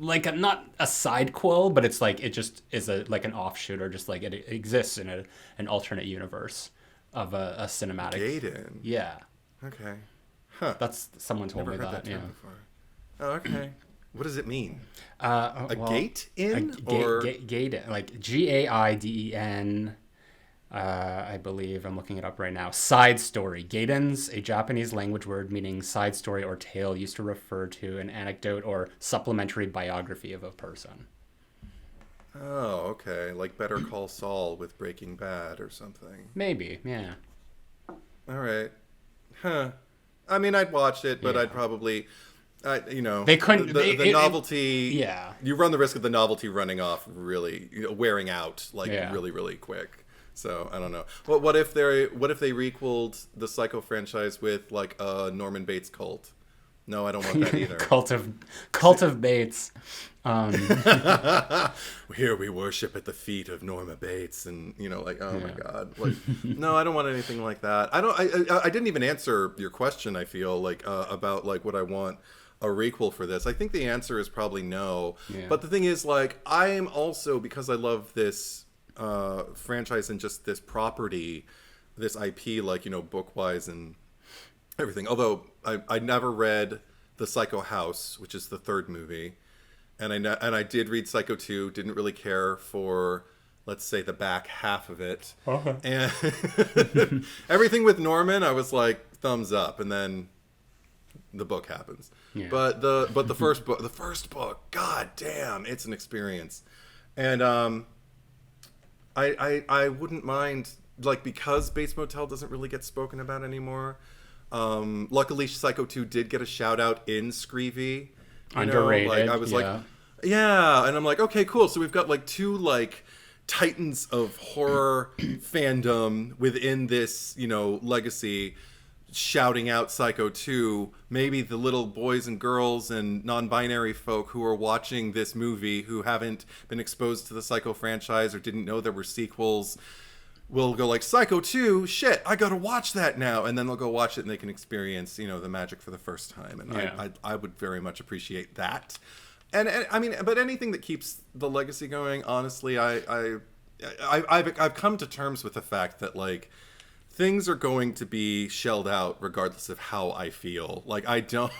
like not a side quill, but it's like it just is like an offshoot, or just like it exists in an alternate universe of a cinematic. Gaiden. Yeah. Okay. Huh. That's someone told Never me heard that. term before. Oh, okay. What does it mean? Gate in or Gaiden, like Gaiden. I believe I'm looking it up right now. Side story. Gaiden's a Japanese language word meaning side story or tale, used to refer to an anecdote or supplementary biography of a person. Oh, okay. Like Better Call Saul with Breaking Bad or something. Maybe, yeah. All right. Huh. I mean, I'd watch it, but I'd probably, they couldn't. The novelty. Yeah. You run the risk of the novelty running off really, wearing out really, really quick. So I don't know. What if they requeled the Psycho franchise with like a Norman Bates cult? No, I don't want that either. Cult of Bates. Here we worship at the feet of Norma Bates, and oh my God, like no, I don't want anything like that. I didn't even answer your question. I feel like about like would I want a requel for this? I think the answer is probably no. Yeah. But the thing is, like, I am also, because I love this franchise and just this property, this IP, like book wise and everything. Although I never read The Psycho House, which is the third movie. And I did read Psycho 2, didn't really care for, let's say, the back half of it. Okay. And everything with Norman, I was like, thumbs up. And then the book happens. Yeah. But the first book, god damn, it's an experience. And I wouldn't mind, like, because Bates Motel doesn't really get spoken about anymore. Luckily, Psycho 2 did get a shout out in Screevy. Underrated. Like, I was like, yeah, and I'm like, okay, cool. So we've got like two like titans of horror fandom within this, legacy, shouting out Psycho 2. Maybe the little boys and girls and non-binary folk who are watching this movie who haven't been exposed to the Psycho franchise or didn't know there were sequels will go like, Psycho 2, shit, I gotta watch that now. And then they'll go watch it and they can experience, the magic for the first time. And I would very much appreciate that. And I mean, but anything that keeps the legacy going, honestly, I've come to terms with the fact that, like, things are going to be shelled out regardless of how I feel. Like, I don't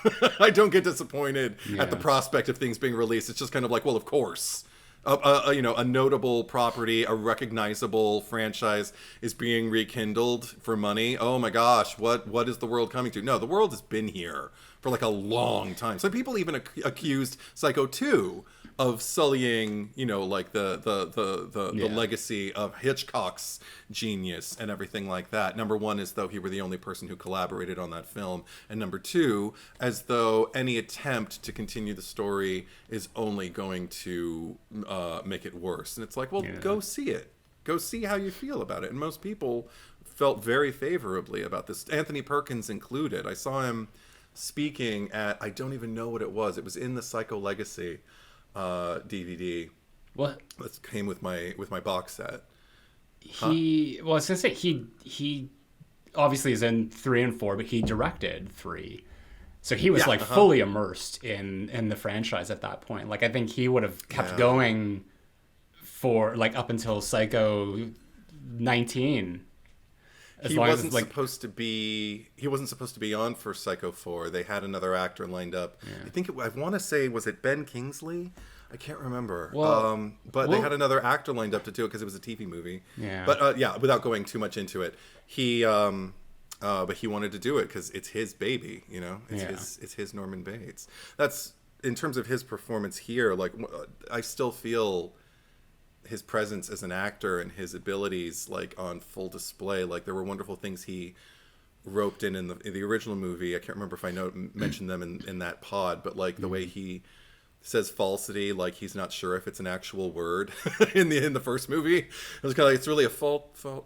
get disappointed at the prospect of things being released. It's just kind of like, well, of course. A notable property, a recognizable franchise is being rekindled for money. Oh my gosh, what is the world coming to? No, the world has been here for like a long time. Some people even accused Psycho 2 of sullying, like the legacy of Hitchcock's genius and everything like that. Number one, as though he were the only person who collaborated on that film. And number two, as though any attempt to continue the story is only going to make it worse. And it's like, well, go see it. Go see how you feel about it. And most people felt very favorably about this, Anthony Perkins included. I saw him speaking at, I don't even know what it was. It was in the Psycho Legacy DVD. What? That came with my box set. Well, I was gonna say he obviously is in 3 and 4, but he directed 3, so he was fully immersed in the franchise at that point. Like, I think he would have kept going for like up until Psycho 19. He wasn't supposed to be on for Psycho 4. They had another actor lined up. Yeah. I want to say, was it Ben Kingsley? I can't remember. But they had another actor lined up to do it because it was a TV movie. Yeah. But without going too much into it, but he wanted to do it because it's his baby. It's his Norman Bates. That's, in terms of his performance here. Like, I still feel his presence as an actor and his abilities like on full display. Like, there were wonderful things he roped in the original movie. I can't remember if I mentioned them in that pod, but like the way he says falsity, like he's not sure if it's an actual word in the first movie. It was kind of like, it's really a falsity.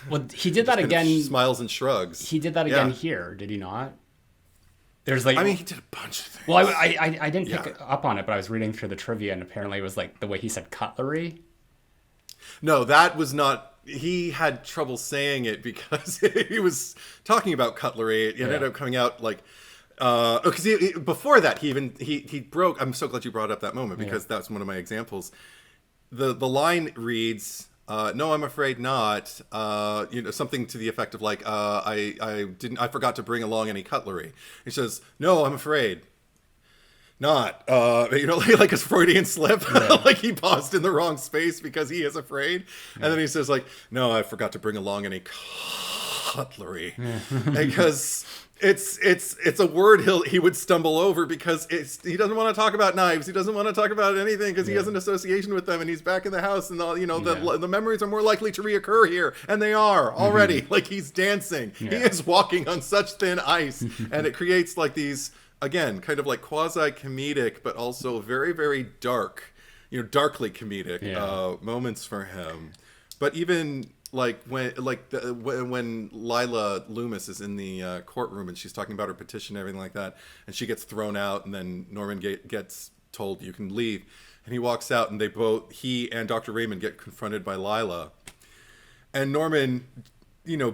Well, he did that again. Smiles and shrugs. He did that again here, did he not? There's like, I mean, he did a bunch of things. Well, I didn't pick up on it, but I was reading through the trivia, and apparently it was like the way he said cutlery. No, that was not. He had trouble saying it because he was talking about cutlery. It ended up coming out like, because before that he broke. I'm so glad you brought up that moment because that's one of my examples. The line reads, "No, I'm afraid not." Something to the effect of like, I forgot to bring along any cutlery. He says, "No, I'm afraid not." Like a Freudian slip. Like he paused in the wrong space because he is afraid. And then he says like, "No, I forgot to bring along any cutlery, because it's a word he would stumble over, because he doesn't want to talk about knives. He doesn't want to talk about anything because he has an association with them, and he's back in the house, and all, the memories are more likely to reoccur here, and they are already. Like, he's dancing. He is walking on such thin ice, and it creates like these, again, kind of like quasi-comedic, but also very, very dark, darkly comedic moments for him. But even like when Lila Loomis is in the courtroom and she's talking about her petition and everything like that, and she gets thrown out, and then Norman gets told you can leave, and he walks out, and he and Dr. Raymond get confronted by Lila, and Norman,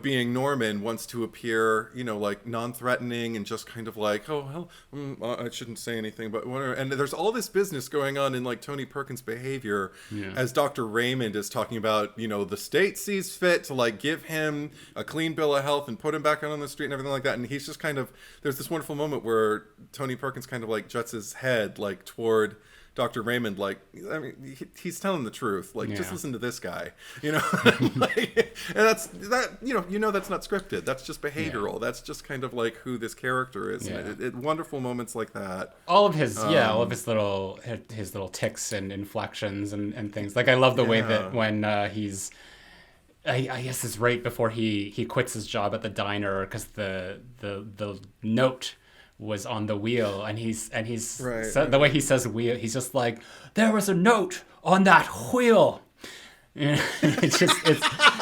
being Norman, wants to appear, like non-threatening and just kind of like, oh, well, I shouldn't say anything, but whatever. And there's all this business going on in like Tony Perkins' behavior as Dr. Raymond is talking about, the state sees fit to like give him a clean bill of health and put him back out on the street and everything like that. And he's just kind of, there's this wonderful moment where Tony Perkins kind of like juts his head like toward Dr. Raymond, like, I mean, he's telling the truth. Like, just listen to this guy, like, and that's not scripted. That's just behavioral. Yeah. That's just kind of like who this character is. Yeah. And wonderful moments like that. All of his little ticks and inflections and things. Like, I love the way that when he's, I guess it's right before he quits his job at the diner because the note was on the wheel, and he's the way he says wheel, he's just like, there was a note on that wheel. It's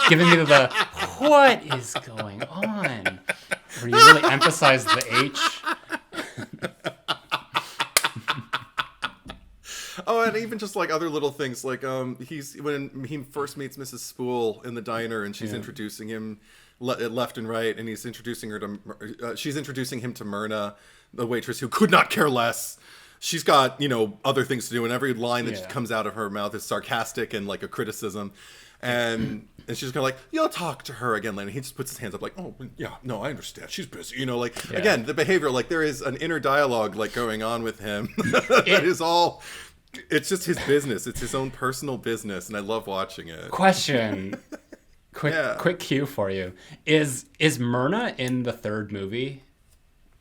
giving me the what is going on, where you really emphasize the H. Oh, and even just like other little things, like when he first meets Mrs. Spool in the diner, and she's introducing him left and right, and he's introducing her to she's introducing him to Myrna, the waitress who could not care less. She's got other things to do, and every line that comes out of her mouth is sarcastic and like a criticism, and she's kind of like, you'll talk to her again later. He just puts his hands up like, oh yeah, no, I understand, she's busy, again, the behavior, like there is an inner dialogue like going on with him that is all, it's just his business, it's his own personal business, and I love watching it. Question. Quick cue for you. Is Myrna in the third movie?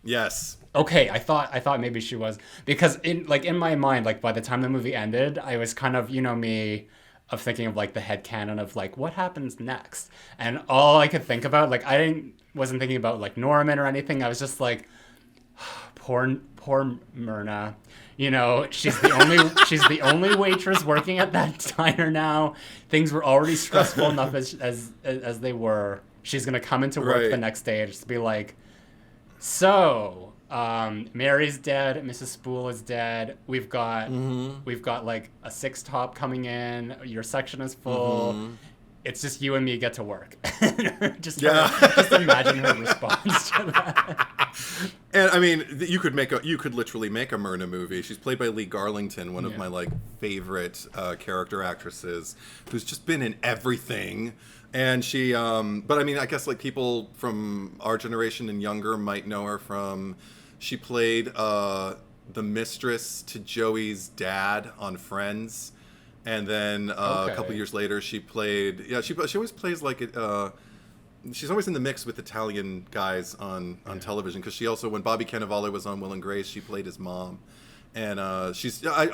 Yes. Okay, I thought maybe she was, because in my mind, like by the time the movie ended, I was kind of, me, of thinking of like the headcanon of like what happens next, and all I could think about, like wasn't thinking about like Norman or anything. I was just like, poor Myrna. She's the only waitress working at that diner now. Things were already stressful enough as they were. She's gonna come into work the next day and just be like, so Mary's dead, Mrs. Spool is dead. We've got like a 6-top coming in. Your section is full. Mm-hmm. It's just you and me get to work. just imagine her response to that. And I mean, you could literally make a Myrna movie. She's played by Lee Garlington, one of my like favorite character actresses, who's just been in everything. And she, but I mean, I guess like people from our generation and younger might know her from. She played the mistress to Joey's dad on Friends. And then a couple years later, she played. Yeah, she always plays like it. She's always in the mix with Italian guys on television, because she also, when Bobby Cannavale was on Will and Grace, she played his mom. And I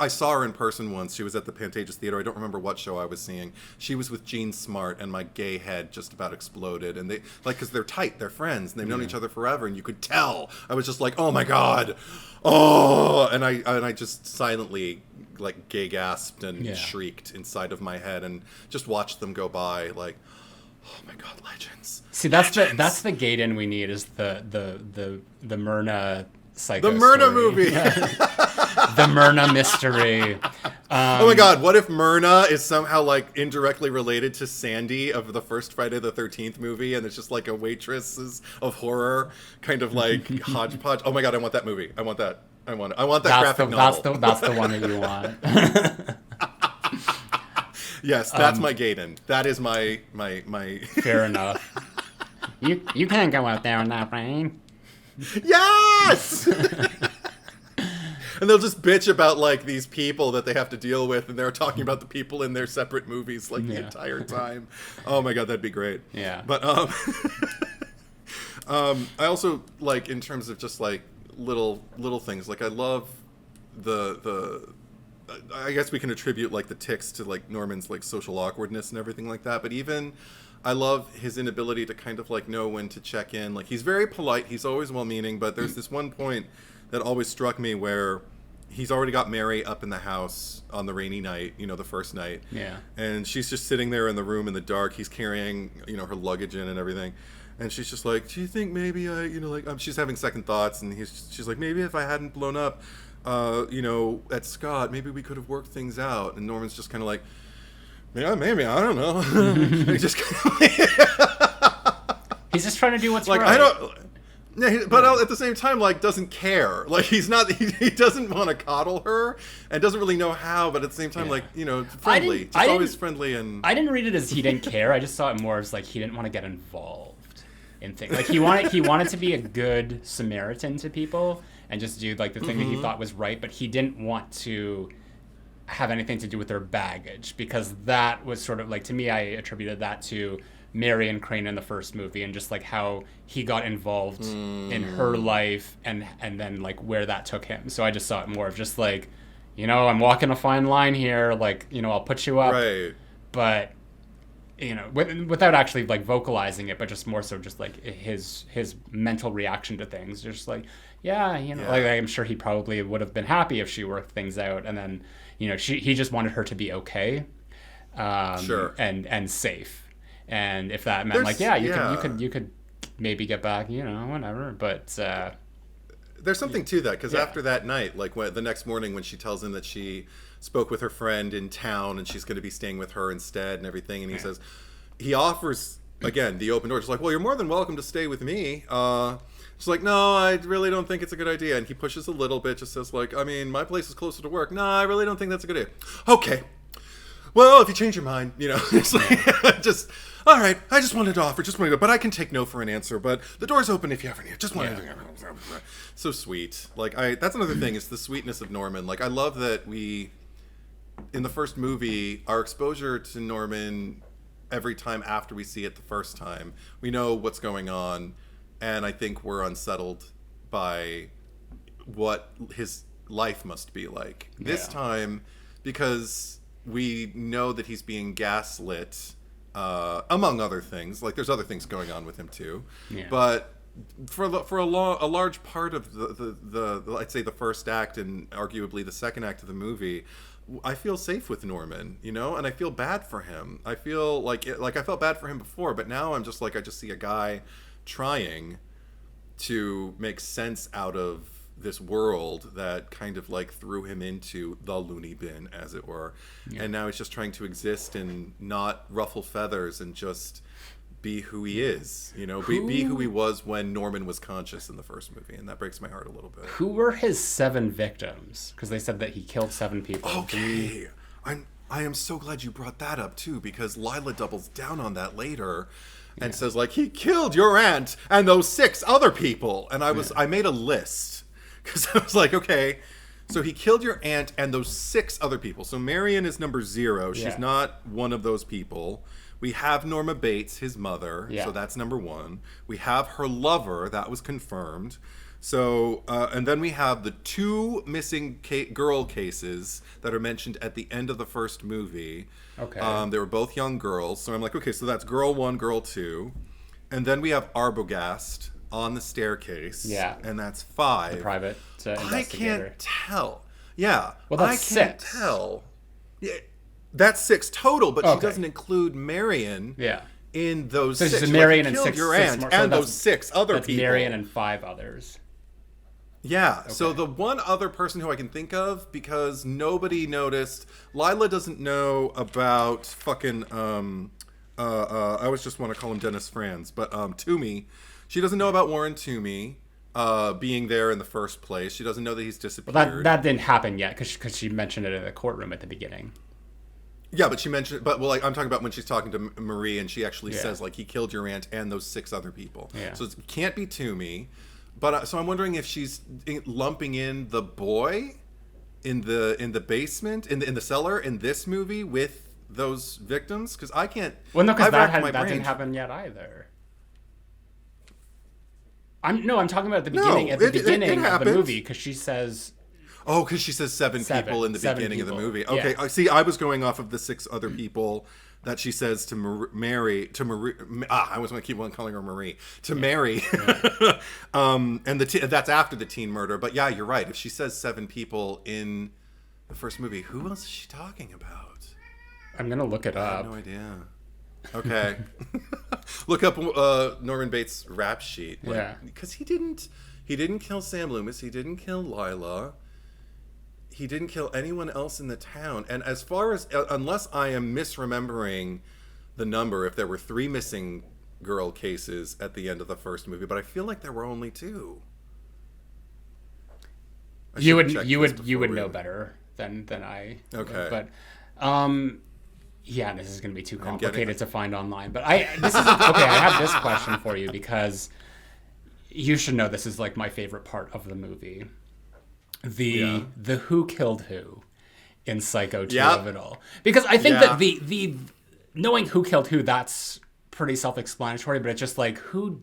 saw her in person once. She was at the Pantages Theater. I don't remember what show I was seeing. She was with Gene Smart, and my gay head just about exploded. And they, like, because they're tight, they're friends, and they've known each other forever, and you could tell. I was just like, oh my god, oh! And I just silently like gay gasped and shrieked inside of my head, and just watched them go by like, oh my god, legends. See, that's the gate in we need, is the Myrna psycho. The Myrna story. movie. The Myrna mystery. Oh my god, what if Myrna is somehow like indirectly related to Sandy of the first Friday the 13th movie, and it's just like a waitress of horror, kind of like hodgepodge. Oh my god, I want that movie. I want that. I want that graphic novel. That's the one that you want. Yes, that's my Gaiden. That is my. Fair enough. You can't go out there on that plane. Yes. And they'll just bitch about like these people that they have to deal with, and they're talking about the people in their separate movies like the entire time. Oh my god, that'd be great. Yeah. But I also like in terms of just like little things. Like I love the I guess we can attribute like the tics to like Norman's like social awkwardness and everything like that. But even I love his inability to kind of like know when to check in. Like he's very polite. He's always well-meaning. But there's this one point that always struck me where he's already got Mary up in the house on the rainy night, you know, the first night. Yeah. And she's just sitting there in the room in the dark. He's carrying, you know, her luggage in and everything. And she's just like, do you think maybe I, you know, like, she's having second thoughts. And she's like, maybe if I hadn't blown up, you know, at Scott, maybe we could have worked things out. And Norman's just kind of like, yeah, maybe, I don't know. He just he's just trying to do what's like, right. I don't... Yeah, but at the same time, like, doesn't care. Like, he's not. He doesn't want to coddle her, and doesn't really know how. But at the same time, like, you know, friendly. Just always friendly and. I didn't read it as he didn't care. I just saw it more as like he didn't want to get involved in things. Like he wanted to be a good Samaritan to people and just do like the thing that he thought was right. But he didn't want to have anything to do with their baggage, because that was sort of like, to me, I attributed that to Mary and Crane in the first movie, and just like how he got involved in her life and then like where that took him. So I just saw it more of just like, you know, I'm walking a fine line here, like, you know, I'll put you up, right, but you know, without actually like vocalizing it, but just more so just like his mental reaction to things, just like, yeah, you know, like I'm sure he probably would have been happy if she worked things out, and then, you know, he just wanted her to be okay, sure, and safe. And if that meant like, you could maybe get back, you know, whatever. But there's something to that, because after that night, like the next morning when she tells him that she spoke with her friend in town and she's going to be staying with her instead and everything, and he says, he offers again the open door. She's like, well, you're more than welcome to stay with me. She's like, no, I really don't think it's a good idea. And he pushes a little bit, just says like, I mean, my place is closer to work. No, I really don't think that's a good idea. Okay. Well, if you change your mind, you know, it's like, just, all right, I just wanted to offer, but I can take no for an answer, but the door's open if you ever need, just wanted to. So sweet. Like, that's another thing, is the sweetness of Norman. Like, I love that in the first movie, our exposure to Norman every time after we see it the first time, we know what's going on, and I think we're unsettled by what his life must be like. This time, because we know that he's being gaslit, among other things. Like, there's other things going on with him too. Yeah. But for a large part of the I'd say the first act and arguably the second act of the movie, I feel safe with Norman, you know, and I feel bad for him. I feel like I felt bad for him before, but now I'm just like, I just see a guy trying to make sense out of this world that kind of like threw him into the loony bin, as it were. Yeah. And now he's just trying to exist and not ruffle feathers and just be who he is, you know, be who he was when Norman was conscious in the first movie. And that breaks my heart a little bit. Who were his 7 victims? Because they said that he killed 7 people. Okay. I am so glad you brought that up too, because Lila doubles down on that later and says like, he killed your aunt and those 6 other people. And I made a list. Because I was like, okay, so he killed your aunt and those 6 other people. So Marion is number 0. She's not one of those people. We have Norma Bates, his mother. So that's number 1. We have her lover. That was confirmed. So, and then we have the 2 missing girl cases that are mentioned at the end of the first movie. Okay. They were both young girls. So I'm like, okay, so that's girl 1, girl 2. And then we have Arbogast on the staircase, and that's 5. The private investigator. I can't tell. Yeah, well, that's I can't tell. Yeah, that's 6 total, but she doesn't include Marion. In those 6. So Marion and 6 your aunt more, so and those 6 other that's people. Marion and 5 others. Yeah. Okay. So the one other person who I can think of, because nobody noticed, Lila doesn't know about fucking I always just want to call him Dennis Franz, but Toomey. She doesn't know about Warren Toomey being there in the first place. She doesn't know that he's disappeared. Well, that didn't happen yet, because she mentioned it in the courtroom at the beginning. Yeah, but she mentioned, like, I'm talking about when she's talking to Marie, and she actually says like, he killed your aunt and those 6 other people. Yeah. So it can't be Toomey. But so I'm wondering if she's lumping in the boy in the basement in the cellar in this movie with those victims, because I can't. Well, no, because that didn't happen yet either. I'm talking about at the beginning. At the beginning of the movie, because she says. Oh, because she says seven people in the beginning of the movie. Okay, yeah. See, I was going off of the 6 other people that she says to Marie. I was going to keep on calling her Marie. To Mary. Yeah. And that's after the teen murder. But yeah, you're right. If she says 7 people in the first movie, who else is she talking about? I'm going to look it up. I have no idea. Okay. Look up Norman Bates' rap sheet. Because he didn't kill Sam Loomis. He didn't kill Lila. He didn't kill anyone else in the town. And as far as, unless I am misremembering the number, if there were 3 missing girl cases at the end of the first movie, but I feel like there were only 2. You would know better than I. Okay. But, yeah, this is going to be too complicated to find online. But I have this question for you, because you should know this is like my favorite part of the movie. The who killed who in Psycho 2 of it all. Because I think that the knowing who killed who, that's pretty self-explanatory, but it's just like who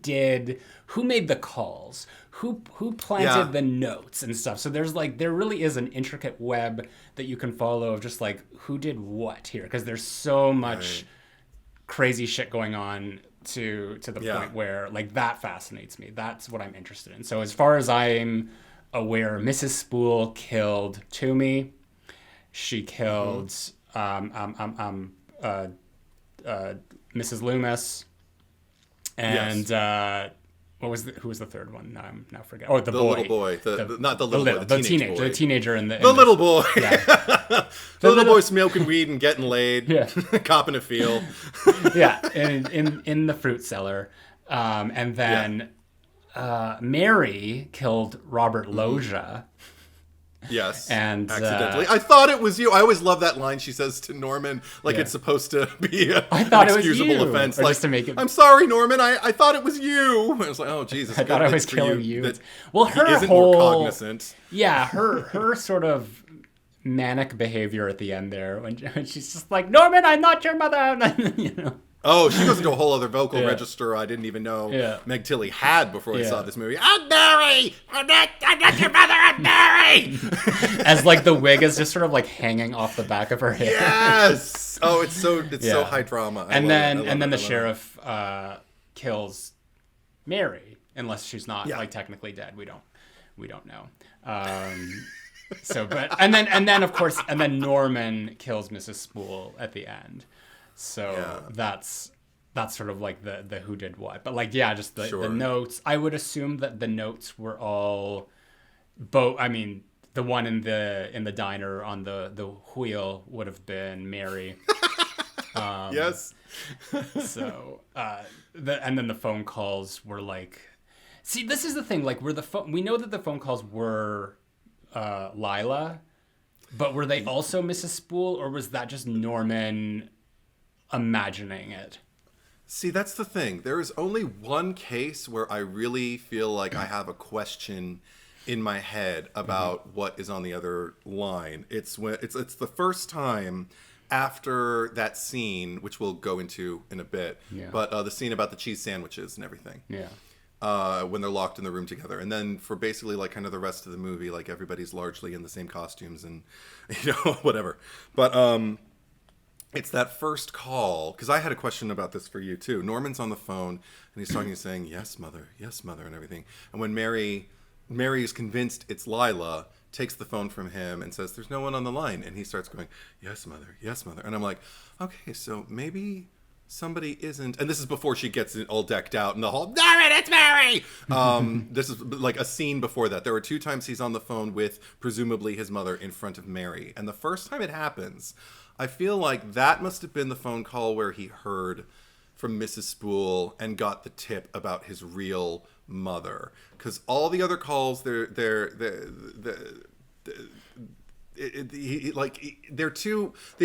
made the calls, who planted the notes and stuff. So there really is an intricate web that you can follow of just like who did what here, because there's so much crazy shit going on to the point where like that fascinates me. That's what I'm interested in. So as far as I'm aware, Mrs. Spool killed Toomey. She killed Mrs. Loomis, and who was the third one? No, I'm now forgetting. Oh, the boy. Little boy. Not the little boy. The teenager. The teenager in the little boy. Yeah. the little boy smoking weed and getting laid. Yeah. Copping a feel. Yeah, in the fruit cellar, and then. Mary killed Robert Loggia. Yes, and accidentally. I thought it was you. I always love that line she says to Norman, like it's supposed to be an excusable offense. Like, just to make it... I'm sorry, Norman. I thought it was you. I was like, oh Jesus. I thought I was killing you. Well, her isn't more cognizant. Yeah, her sort of manic behavior at the end there when she's just like, Norman, I'm not your mother. You know. Oh, she goes into a whole other vocal register I didn't even know Meg Tilly had before I saw this movie. I'm Mary! I'm not your mother, I'm Mary! As like the wig is just sort of like hanging off the back of her head. Yes! Oh, it's so high drama. And then the sheriff kills Mary, unless she's not like technically dead. We don't know. And then of course Norman kills Mrs. Spool at the end. So that's sort of like the who did what. But like, just the notes. I would assume that the notes were all I mean, the one in the diner on the wheel would have been Mary. Yes. So and then the phone calls were like, see, this is the thing. Like, we know that the phone calls were Lila, but were they also Mrs. Spool, or was that just Norman imagining it? See, that's the thing. There is only one case where I really feel like I have a question in my head about what is on the other line. It's when it's the first time after that scene, which we'll go into in a bit, but the scene about the cheese sandwiches and everything. Yeah. When they're locked in the room together. And then for basically like kind of the rest of the movie, like everybody's largely in the same costumes and, whatever. But it's that first call, because I had a question about this for you too. Norman's on the phone and he's talking and saying, yes, mother, and everything. And when Mary is convinced it's Lila, takes the phone from him and says, there's no one on the line. And he starts going, yes, mother. And I'm like, okay, so maybe somebody isn't. And this is before she gets it all decked out in the hall. Darn it, it's Mary! This is like a scene before that. There were 2 times he's on the phone with presumably his mother in front of Mary. And the first time it happens, I feel like that must have been the phone call where he heard from Mrs. Spool and got the tip about his real mother. Because all the other calls, they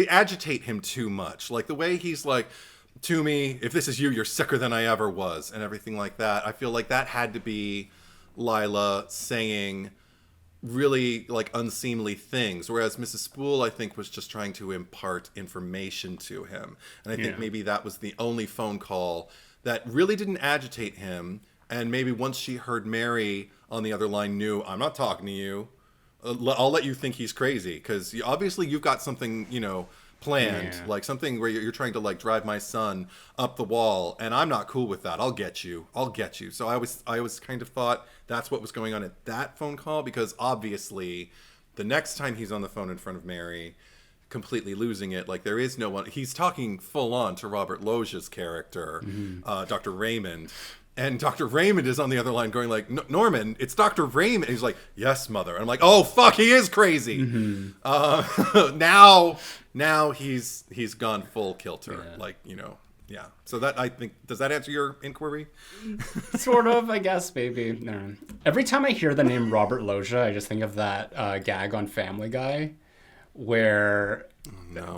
agitate him too much. Like the way he's like, to me, if this is you, you're sicker than I ever was, and everything like that. I feel like that had to be Lila saying really like unseemly things, whereas Mrs. Spool, I think, was just trying to impart information to him. And I think maybe that was the only phone call that really didn't agitate him, and maybe once she heard Mary on the other line knew, I'm not talking to you. I'll let you think he's crazy because obviously you've got something, planned, like something where you're trying to like drive my son up the wall, and I'm not cool with that. I'll get you. So I was kind of thought that's what was going on at that phone call, because obviously the next time he's on the phone in front of Mary, completely losing it, like there is no one. He's talking full on to Robert Loggia's character, Dr. Raymond. And Dr. Raymond is on the other line going like, Norman, it's Dr. Raymond. And he's like, yes, mother. And I'm like, oh, fuck, he is crazy. Now he's gone full kilter. Yeah. Like, yeah. So that, I think, does that answer your inquiry? Sort of, I guess, maybe. No. Every time I hear the name Robert Loggia, I just think of that gag on Family Guy where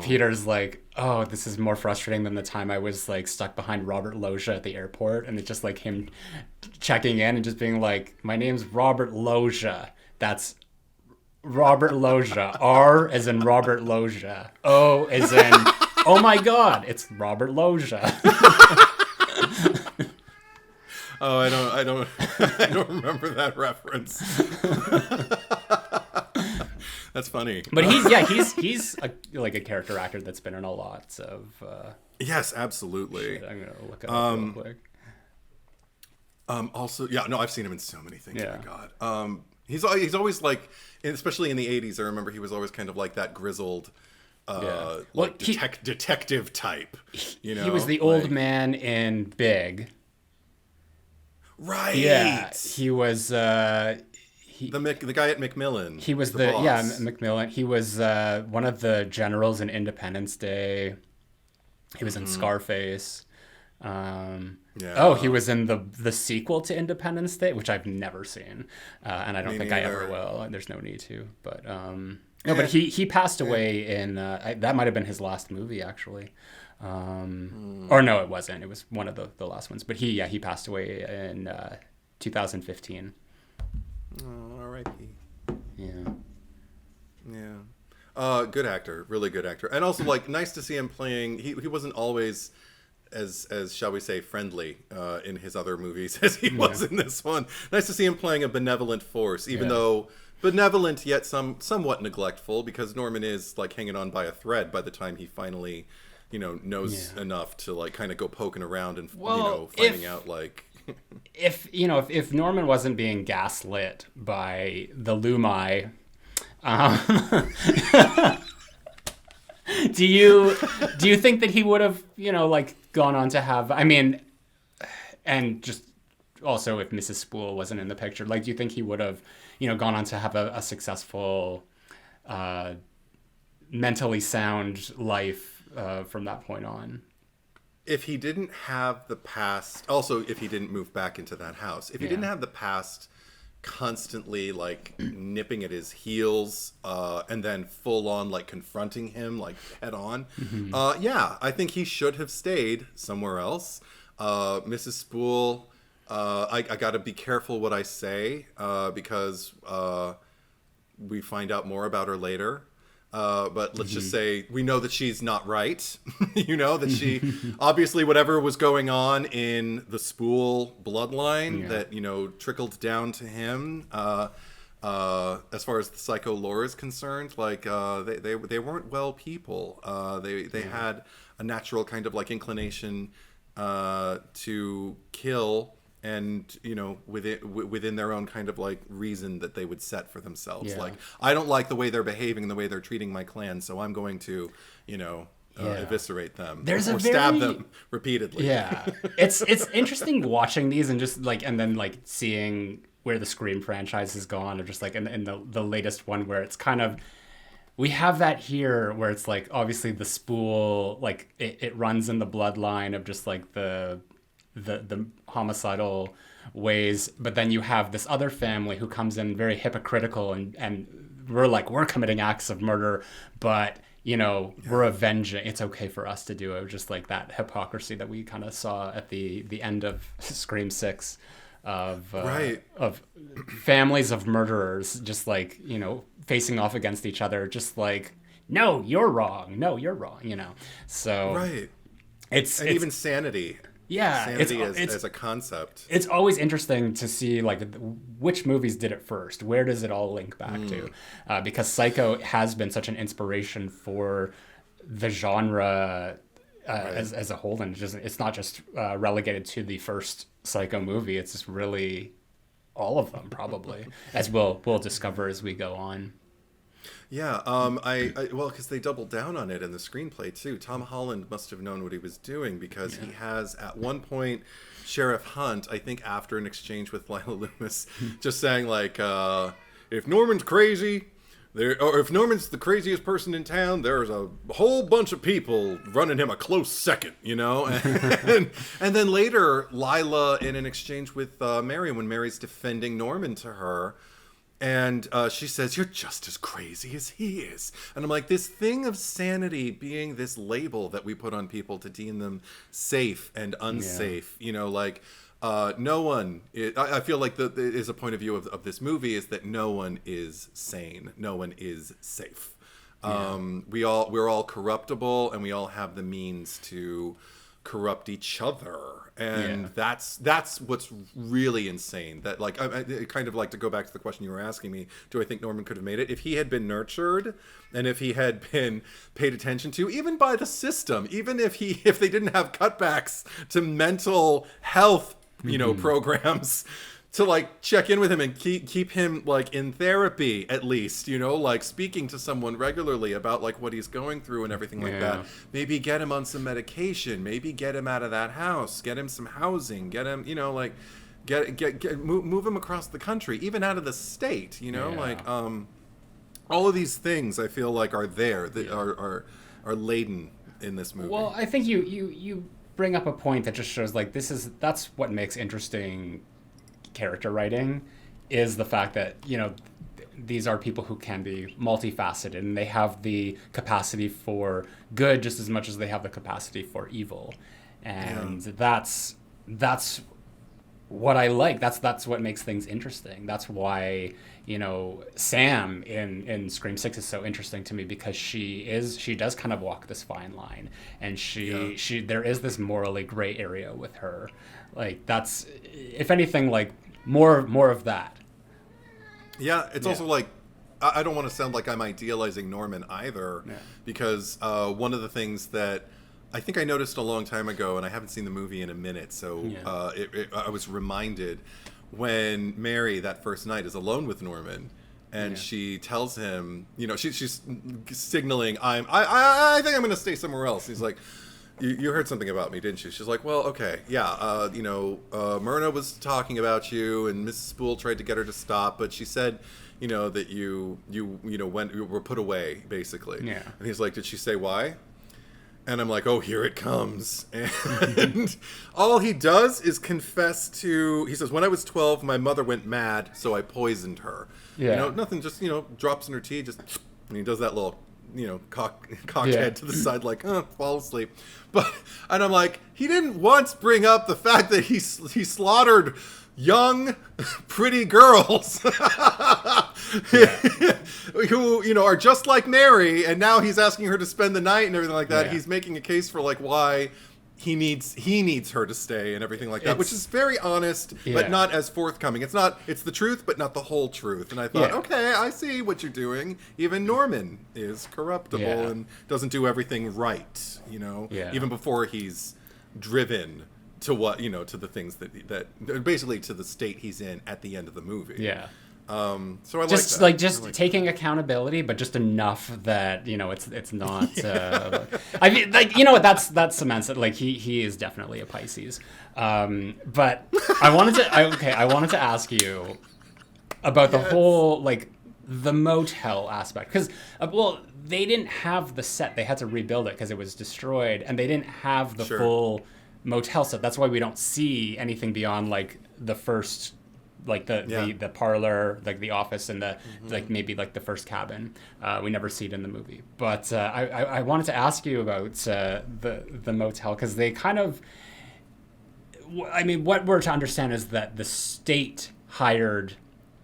Peter's like, oh, this is more frustrating than the time I was like stuck behind Robert Loggia at the airport, and it's just like him checking in and just being like, my name's Robert Loggia. That's Robert Loggia. R as in Robert Loggia. O as in, oh my God, it's Robert Loggia. Oh, I don't remember that reference. That's funny. But he's a character actor that's been in a lot of. Yes, absolutely. Shit, I'm gonna look it up real quick. Also, I've seen him in so many things. Yeah. Oh my God. He's always like, especially in the '80s. I remember he was always kind of like that grizzled, detective type. He was the old man in Big. Right. Yeah. He was. The guy at Macmillan. He was the boss. Macmillan. He was one of the generals in Independence Day. He was in Scarface. Oh, he was in the sequel to Independence Day, which I've never seen, and I don't think I ever will. There's no need to. But but he passed away in that might have been his last movie actually. Or no, it wasn't. It was one of the last ones. But he passed away in 2015. Oh, R.I.P. Yeah. Good actor, really good actor, and also like nice to see him playing. He wasn't always as shall we say friendly in his other movies as he was in this one. Nice to see him playing a benevolent force, even though benevolent yet somewhat neglectful, because Norman is like hanging on by a thread by the time he finally knows enough to like kind of go poking around and finding out like. If Norman wasn't being gaslit by the Lumi, do you think that he would have gone on to have? I mean, and just also if Mrs. Spool wasn't in the picture, like, do you think he would have gone on to have a successful, mentally sound life from that point on? If he didn't have the past, also if he didn't move back into that house, if he didn't have the past constantly like nipping at his heels and then full on like confronting him like head on, I think he should have stayed somewhere else. Mrs. Spool, I got to be careful what I say because we find out more about her later. But let's just say we know that she's not right. That she obviously whatever was going on in the Spool bloodline that trickled down to him. As far as the psycho lore is concerned, like they weren't well people. They had a natural kind of like inclination to kill. And within their own kind of like reason that they would set for themselves, like I don't like the way they're behaving, the way they're treating my clan, so I'm going to, eviscerate them or stab them repeatedly. Yeah, it's interesting watching these and just like and then like seeing where the Scream franchise has gone, or just like in the latest one where it's kind of. We have that here where it's like obviously the Spool, like it runs in the bloodline of just like the homicidal ways, but then you have this other family who comes in very hypocritical and we're committing acts of murder, but we're avenging. It's okay for us to do it. Just like that hypocrisy that we kind of saw at the end of Scream 6 of families of murderers just like facing off against each other, just like no you're wrong, so it's even sanity. sanity as a concept. It's always interesting to see like which movies did it first. Where does it all link back to? Because Psycho has been such an inspiration for the genre as a whole, and it's not just relegated to the first Psycho movie. It's just really all of them, probably, as we'll discover as we go on. Yeah, well, because they doubled down on it in the screenplay too. Tom Holland must have known what he was doing, because he has at one point Sheriff Hunt, I think after an exchange with Lila Loomis, just saying like, if Norman's crazy, or if Norman's the craziest person in town, there's a whole bunch of people running him a close second, you know? And then later, Lila, in an exchange with Mary, when Mary's defending Norman to her, and she says, you're just as crazy as he is. And I'm like, this thing of sanity being this label that we put on people to deem them safe and unsafe, you know, like... no one, I feel like is a point of view of this movie is that no one is sane. No one is safe. We're all corruptible, and we all have the means to corrupt each other. And that's what's really insane. That like, I kind of like to go back to the question you were asking me. Do I think Norman could have made it? If he had been nurtured, and if he had been paid attention to, even by the system, even if they didn't have cutbacks to mental health, you know, programs to like check in with him and keep him like in therapy, at least, you know, like speaking to someone regularly about like what he's going through and everything like that. Maybe get him on some medication, maybe get him out of that house, get him some housing, get him, you know, like move him across the country, even out of the state, you know, like all of these things I feel like are there that are laden in this movie. Well, I think you bring up a point that just shows like that's what makes interesting character writing, is the fact that, you know, these are people who can be multifaceted, and they have the capacity for good just as much as they have the capacity for evil, and that's what I like. That's what makes things interesting. That's why, you know, Sam in Scream 6 is so interesting to me, because she does kind of walk this fine line, and she there is this morally gray area with her. Like, that's, if anything, like more of that. Yeah, it's also like, I don't want to sound like I'm idealizing Norman either, because one of the things that I think I noticed a long time ago, and I haven't seen the movie in a minute, so I was reminded when Mary that first night is alone with Norman, and she tells him, you know, she's signaling, I think I'm going to stay somewhere else. He's like, you heard something about me, didn't you? She's like, well, okay, you know, Myrna was talking about you, and Mrs. Spool tried to get her to stop, but she said, you know, that you were put away, basically. Yeah. And he's like, did she say why? And I'm like, oh, here it comes. And all he does is confess to, he says, when I was 12, my mother went mad, so I poisoned her. Yeah. You know, nothing, just, you know, drops in her tea, and he does that little, you know, cocked head to the side, like, fall asleep. And I'm like, he didn't once bring up the fact that he slaughtered young, pretty girls who, you know, are just like Mary, and now he's asking her to spend the night and everything like that. He's making a case for like why he needs her to stay and everything like that, which is very honest, but not as forthcoming. It's the truth, but not the whole truth. And I thought, okay, I see what you're doing. Even Norman is corruptible and doesn't do everything right, you know, even before he's driven to what, you know, to the things that basically to the state he's in at the end of the movie. Yeah. So I just like taking accountability, but just enough that, you know, it's not. I mean, like, you know what, that cements it. Like he is definitely a Pisces. But I wanted to ask you about the whole, like, the motel aspect, because they didn't have the set. They had to rebuild it because it was destroyed, and they didn't have the full motel set. That's why we don't see anything beyond like the first, like the parlor, like the office, and the like maybe like the first cabin. We never see it in the movie. But I wanted to ask you about the motel, because they kind of, I mean, what we're to understand is that the state hired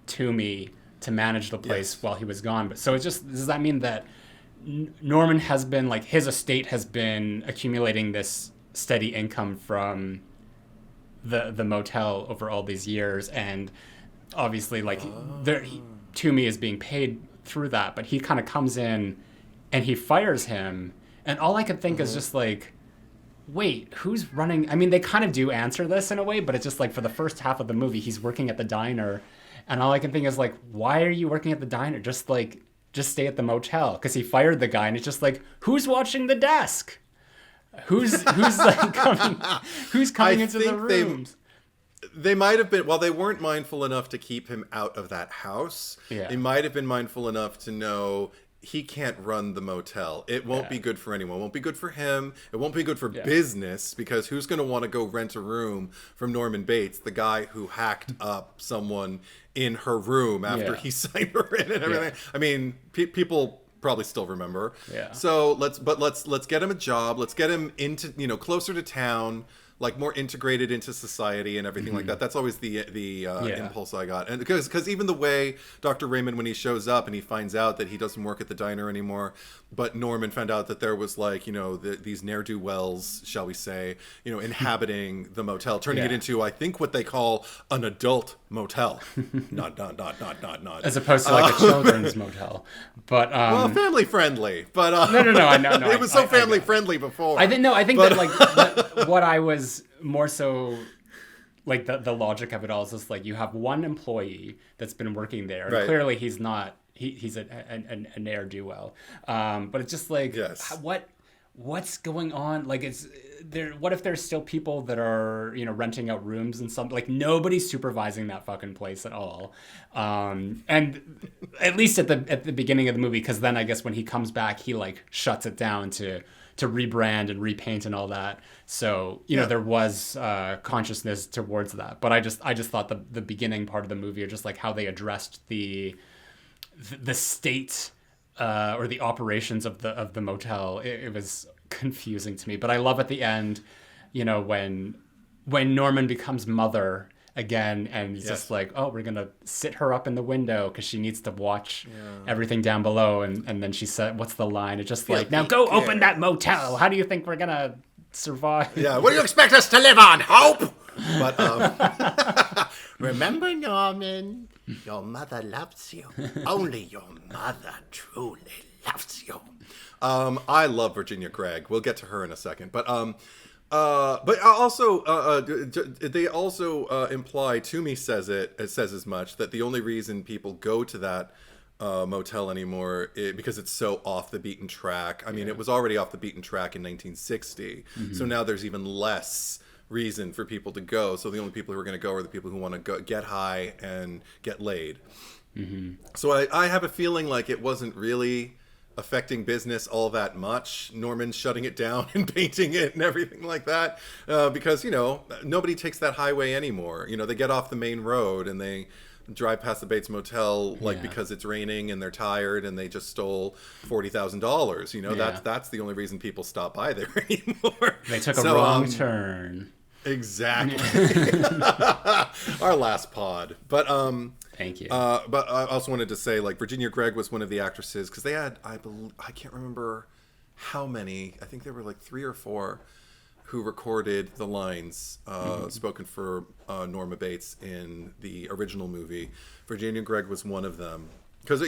Toomey to manage the place while he was gone. But so it's just, does that mean that Norman has been, like, his estate has been accumulating this steady income from the motel over all these years, and obviously like Toomey is being paid through that, but he kind of comes in and he fires him, and all I could think is just like, wait, who's running? I mean, they kind of do answer this in a way, but it's just like for the first half of the movie, he's working at the diner, and all I can think is like, why are you working at the diner? Just stay at the motel, because he fired the guy, and it's just like, who's watching the desk? Who's like coming into the rooms? They might have been, while they weren't mindful enough to keep him out of that house, they might have been mindful enough to know he can't run the motel. It won't be good for anyone. It won't be good for him. It won't be good for business, because who's going to want to go rent a room from Norman Bates, the guy who hacked up someone in her room after he signed her in and everything. I mean, people probably still remember. So let's get him a job. Let's get him into, closer to town, like more integrated into society and everything like that. That's always the impulse I got. And because even the way Dr. Raymond, when he shows up and he finds out that he doesn't work at the diner anymore, but Norman found out that there was like, these ne'er-do-wells, shall we say, inhabiting the motel, turning it into, I think, what they call an adult motel. Not. As opposed to like a children's motel. But well, family friendly. But no, I know. It was so family friendly before. I think that like what I was more so like the logic of it all is just like, you have one employee that's been working there, and clearly he's not. He's a ne'er-do-well. But it's just like, what's going on? Like, it's there. What if there's still people that are, renting out rooms and something? Like, nobody's supervising that fucking place at all. And at least at the beginning of the movie, because then I guess when he comes back, he like shuts it down to rebrand and repaint and all that. So, there was consciousness towards that. But I just thought the beginning part of the movie, or just like how they addressed the state or the operations of the motel, it was confusing to me. But I love at the end, when Norman becomes mother again, and he's just like, oh, we're gonna sit her up in the window because she needs to watch everything down below, and then she said, what's the line? It's just like, now go open that motel. How do you think we're gonna survive? What do you expect us to live on? Hope. But remember, Norman, your mother loves you. Only your mother truly loves you. I love Virginia Gregg. We'll get to her in a second. But also, they also imply, Toomey says as much, that the only reason people go to that motel anymore because it's so off the beaten track. I mean, it was already off the beaten track in 1960. So now there's even less reason for people to go. So the only people who are going to go are the people who want to go get high and get laid. So I have a feeling like it wasn't really affecting business all that much. Norman shutting it down and painting it and everything like that, because nobody takes that highway anymore. They get off the main road and they drive past the Bates Motel because it's raining and they're tired and they just stole $40,000. That's the only reason people stop by there anymore. They took a wrong turn. Exactly. Our last pod. But thank you. But I also wanted to say, like, Virginia Gregg was one of the actresses, because they had, I can't remember how many. I think there were like 3 or 4 who recorded the lines spoken for Norma Bates in the original movie. Virginia Gregg was one of them. Because,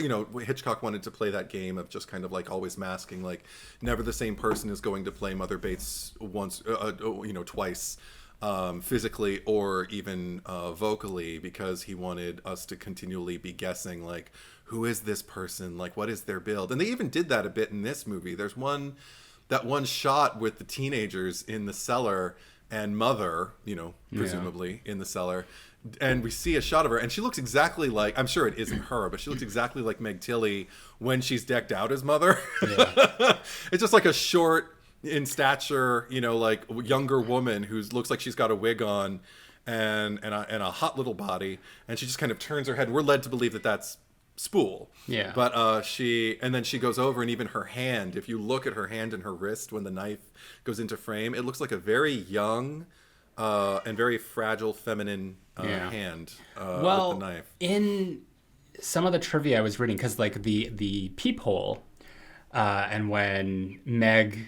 Hitchcock wanted to play that game of just kind of like always masking, like, never the same person is going to play Mother Bates twice, physically or even vocally, because he wanted us to continually be guessing, like, who is this person? Like, what is their build? And they even did that a bit in this movie. There's that one shot with the teenagers in the cellar and Mother, presumably in the cellar. And we see a shot of her, and she looks exactly like, I'm sure it isn't her, but she looks exactly like Meg Tilly when she's decked out as Mother. It's just like a short in stature, like younger woman who looks like she's got a wig on and a hot little body. And she just kind of turns her head, and we're led to believe that that's Spool. But then she goes over, and even her hand, if you look at her hand and her wrist when the knife goes into frame, it looks like a very young and very fragile feminine hand with the knife. In some of the trivia I was reading, because like the peephole, and when Meg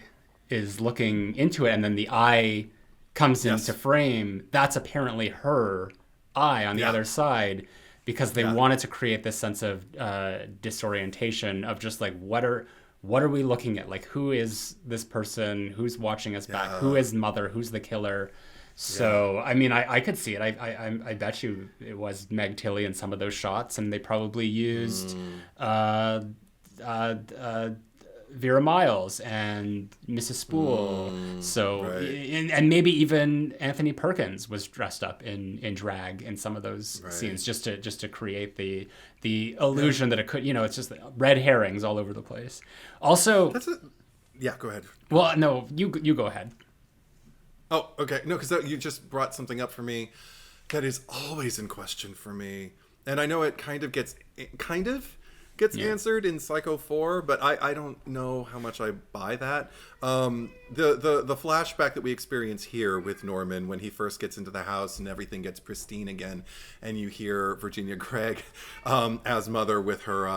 is looking into it, and then the eye comes into frame, that's apparently her eye on the other side, because they wanted to create this sense of disorientation of just like, what are we looking at? Like, who is this person? Who's watching us back? Who is Mother? Who's the killer? So, I mean, I could see it. I bet you it was Meg Tilly in some of those shots, and they probably used Vera Miles and Mrs. Spool. And maybe even Anthony Perkins was dressed up in drag in some of those scenes, just to create the illusion that it could, it's just red herrings all over the place. Also, go ahead. Well, no, you go ahead. Oh, okay. No, because you just brought something up for me that is always in question for me, and I know it kind of gets answered in Psycho 4, but I don't know how much I buy that. The flashback that we experience here with Norman when he first gets into the house and everything gets pristine again, and you hear Virginia Gregg as Mother with her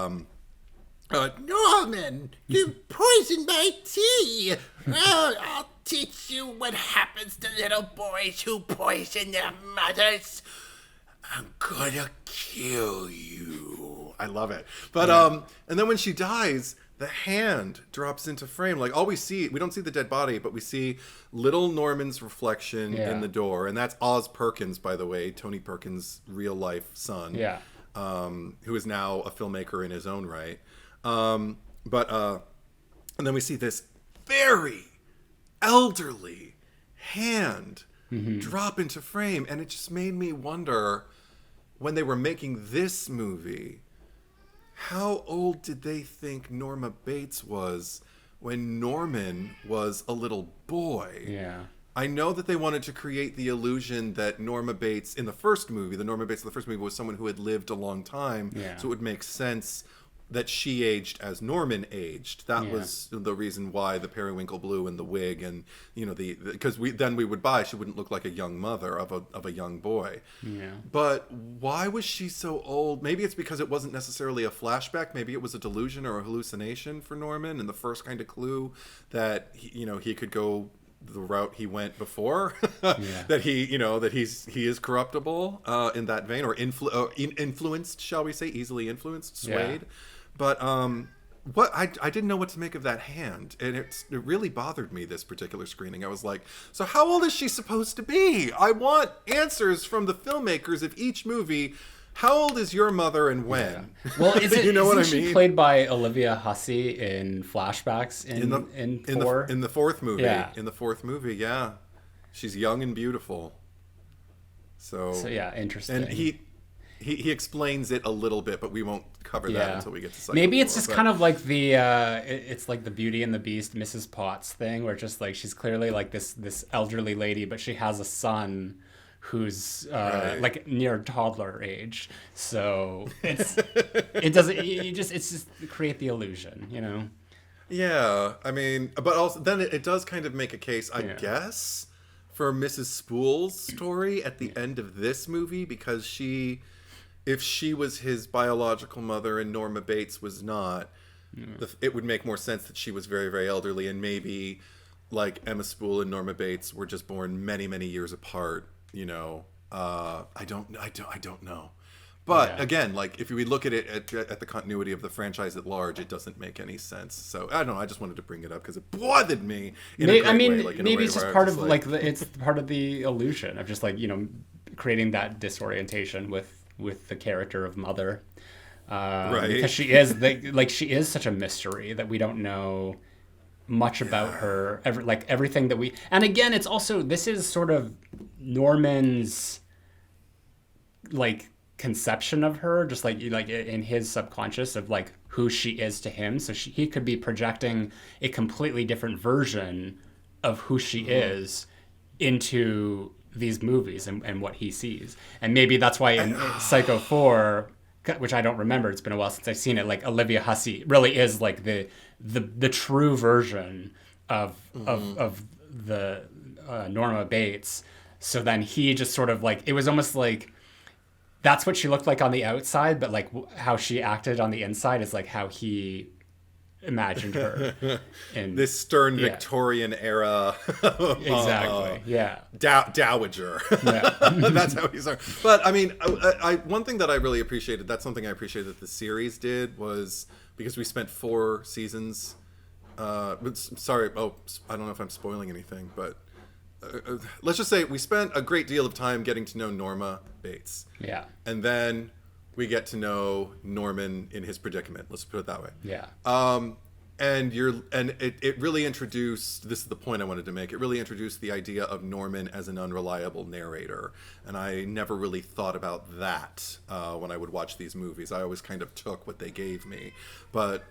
Norman, you poisoned my tea. I'll teach you what happens to little boys who poison their mothers. I'm gonna kill you. I love it. But and then when she dies, the hand drops into frame. Like, all we don't see the dead body, but we see little Norman's reflection in the door. And that's Oz Perkins, by the way, Tony Perkins' real life son. Yeah. Who is now a filmmaker in his own right. And then we see this very elderly hand drop into frame, and it just made me wonder, when they were making this movie, how old did they think Norma Bates was when Norman was a little boy? Yeah. I know that they wanted to create the illusion that Norma Bates in the first movie, was someone who had lived a long time, so it would make sense that she aged as Norman aged. That was the reason why the periwinkle blue and the wig, and because we would buy, she wouldn't look like a young mother of a young boy. Yeah. But why was she so old? Maybe it's because it wasn't necessarily a flashback. Maybe it was a delusion or a hallucination for Norman, and the first kind of clue that he could go the route he went before, that he is corruptible in that vein, or influenced, shall we say, easily influenced, swayed. Yeah. But what I didn't know what to make of that hand, and it really bothered me, this particular screening. I was like, so how old is she supposed to be? I want answers from the filmmakers of each movie. How old is your mother and when? Yeah. Well, isn't she played by Olivia Hussey in Flashbacks in the fourth movie? Yeah. In the fourth movie, yeah. She's young and beautiful. So yeah, interesting. And he explains it a little bit, but we won't cover that until we get to Psycho. Maybe it's just kind of like it's like the Beauty and the Beast Mrs. Potts thing, where just like she's clearly like this elderly lady, but she has a son who's like near toddler age. So it's just to create the illusion, Yeah, I mean, but also then it does kind of make a case, I guess, for Mrs. Spool's story at the end of this movie, because if she was his biological mother and Norma Bates was not, it would make more sense that she was very, very elderly, and maybe like Emma Spool and Norma Bates were just born many, many years apart. I don't know. But again, like if we look at it at the continuity of the franchise at large, it doesn't make any sense. So I don't know. I just wanted to bring it up because it bothered me. Maybe it's just part of it's part of the illusion of just like creating that disorientation with the character of Mother, because she is such a mystery that we don't know much about her, everything that we, and again, it's also, this is sort of Norman's like conception of her, just like in his subconscious of like who she is to him. So he could be projecting a completely different version of who she is into these movies and what he sees. And maybe that's why in Psycho 4, which I don't remember, it's been a while since I've seen it, like Olivia Hussey really is like the true version of the Norma Bates. So then he just sort of like, it was almost like that's what she looked like on the outside, but like how she acted on the inside is like how he imagined her in this stern Victorian era. Exactly. Yeah. Dowager. Yeah. That's how he's. But I mean, one thing that I really appreciated. That's something I appreciated that the series did was because we spent 4 seasons. Sorry. Oh, I don't know if I'm spoiling anything, but. Let's just say we spent a great deal of time getting to know Norma Bates. Yeah. And then we get to know Norman in his predicament. Let's put it that way. Yeah. And it really introduced, this is the point I wanted to make, it really introduced the idea of Norman as an unreliable narrator. And I never really thought about that when I would watch these movies. I always kind of took what they gave me. But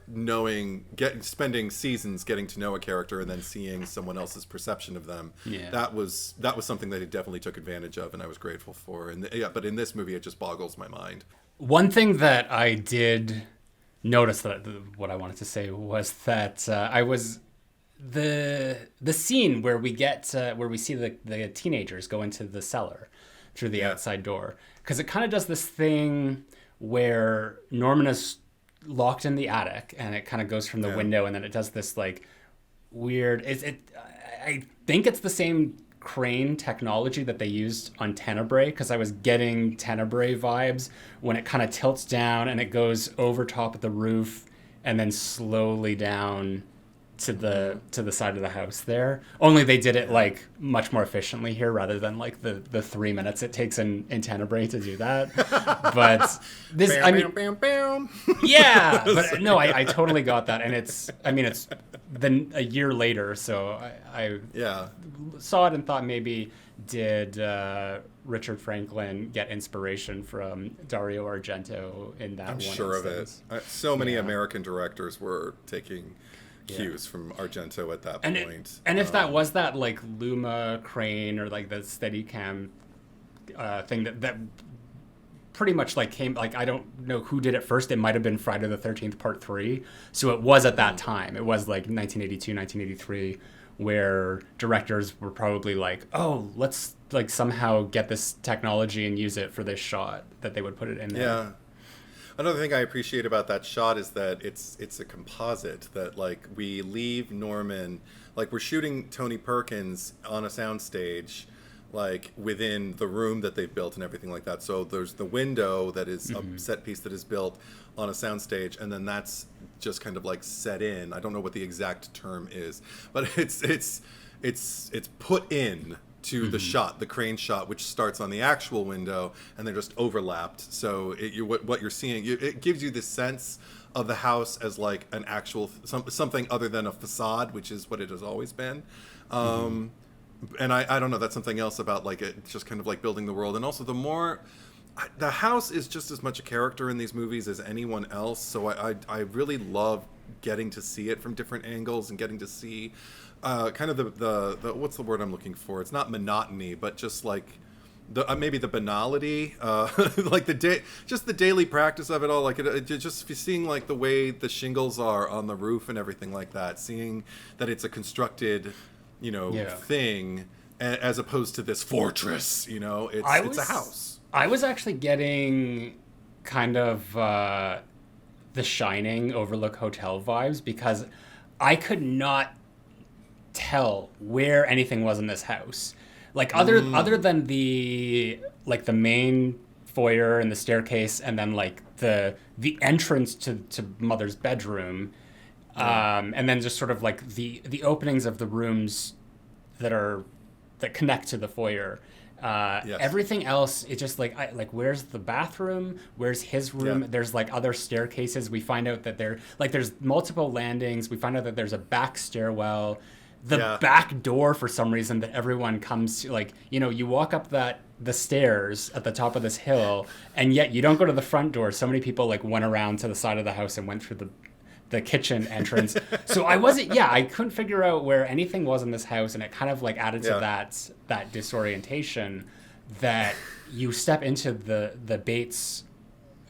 spending seasons getting to know a character and then seeing someone else's perception of them, that was something that he definitely took advantage of and I was grateful for. And but in this movie, it just boggles my mind. One thing that I did notice that what I wanted to say was that I was the scene where we see the teenagers go into the cellar through the outside door, because it kind of does this thing where Norman is locked in the attic and it kind of goes from the window, and then it does this like weird. I think it's the same crane technology that they used on Tenebrae, because I was getting Tenebrae vibes when it kind of tilts down and it goes over top of the roof and then slowly down to the side of the house there. Only they did it like much more efficiently here rather than like the 3 minutes it takes in Tenebrae to do that. But this, I mean, yeah, but no, I totally got that. And it's then a year later, so I saw it and thought maybe did Richard Franklin get inspiration from Dario Argento in that? I'm one sure instance. of it. So many American directors were taking cues from Argento at that point. And if that was that like Luma crane or like the Steadicam thing that pretty much like came, like I don't know who did it first. It might have been Friday the 13th Part 3. So it was at that time. It was like 1982, 1983, where directors were probably like, oh, let's like somehow get this technology and use it for this shot, that they would put it in there. Yeah. Another thing I appreciate about that shot is that it's a composite, that like we leave Norman, like we're shooting Tony Perkins on a soundstage, like within the room that they've built and everything like that. So there's the window that is a set piece that is built on a soundstage, and then that's just kind of like set in. I don't know what the exact term is, but it's put in to the shot, the crane shot, which starts on the actual window, and they're just overlapped. So what you're seeing, it gives you this sense of the house as like an actual something other than a facade, which is what it has always been. And I don't know, that's something else about like it just kind of like building the world. And also the house is just as much a character in these movies as anyone else. So I really love getting to see it from different angles and getting to see kind of the what's the word I'm looking for? It's not monotony, but just like maybe the banality, like just the daily practice of it all. Like just seeing like the way the shingles are on the roof and everything like that. Seeing that it's a constructed, thing, as opposed to this fortress. It's a house. I was actually getting kind of the Shining Overlook Hotel vibes, because I could not tell where anything was in this house, like other than the main foyer and the staircase, and then like the entrance to Mother's bedroom, and then just sort of like the openings of the rooms that connect to the foyer. Everything else, it's just like where's the bathroom? Where's his room? Yeah. There's like other staircases. We find out that there's multiple landings. We find out that there's a back stairwell. The back door, for some reason, that everyone comes to, like, you walk up the stairs at the top of this hill, and yet you don't go to the front door. So many people like went around to the side of the house and went through the kitchen entrance. So I couldn't figure out where anything was in this house, and it kind of like added to that disorientation, that you step into the Bates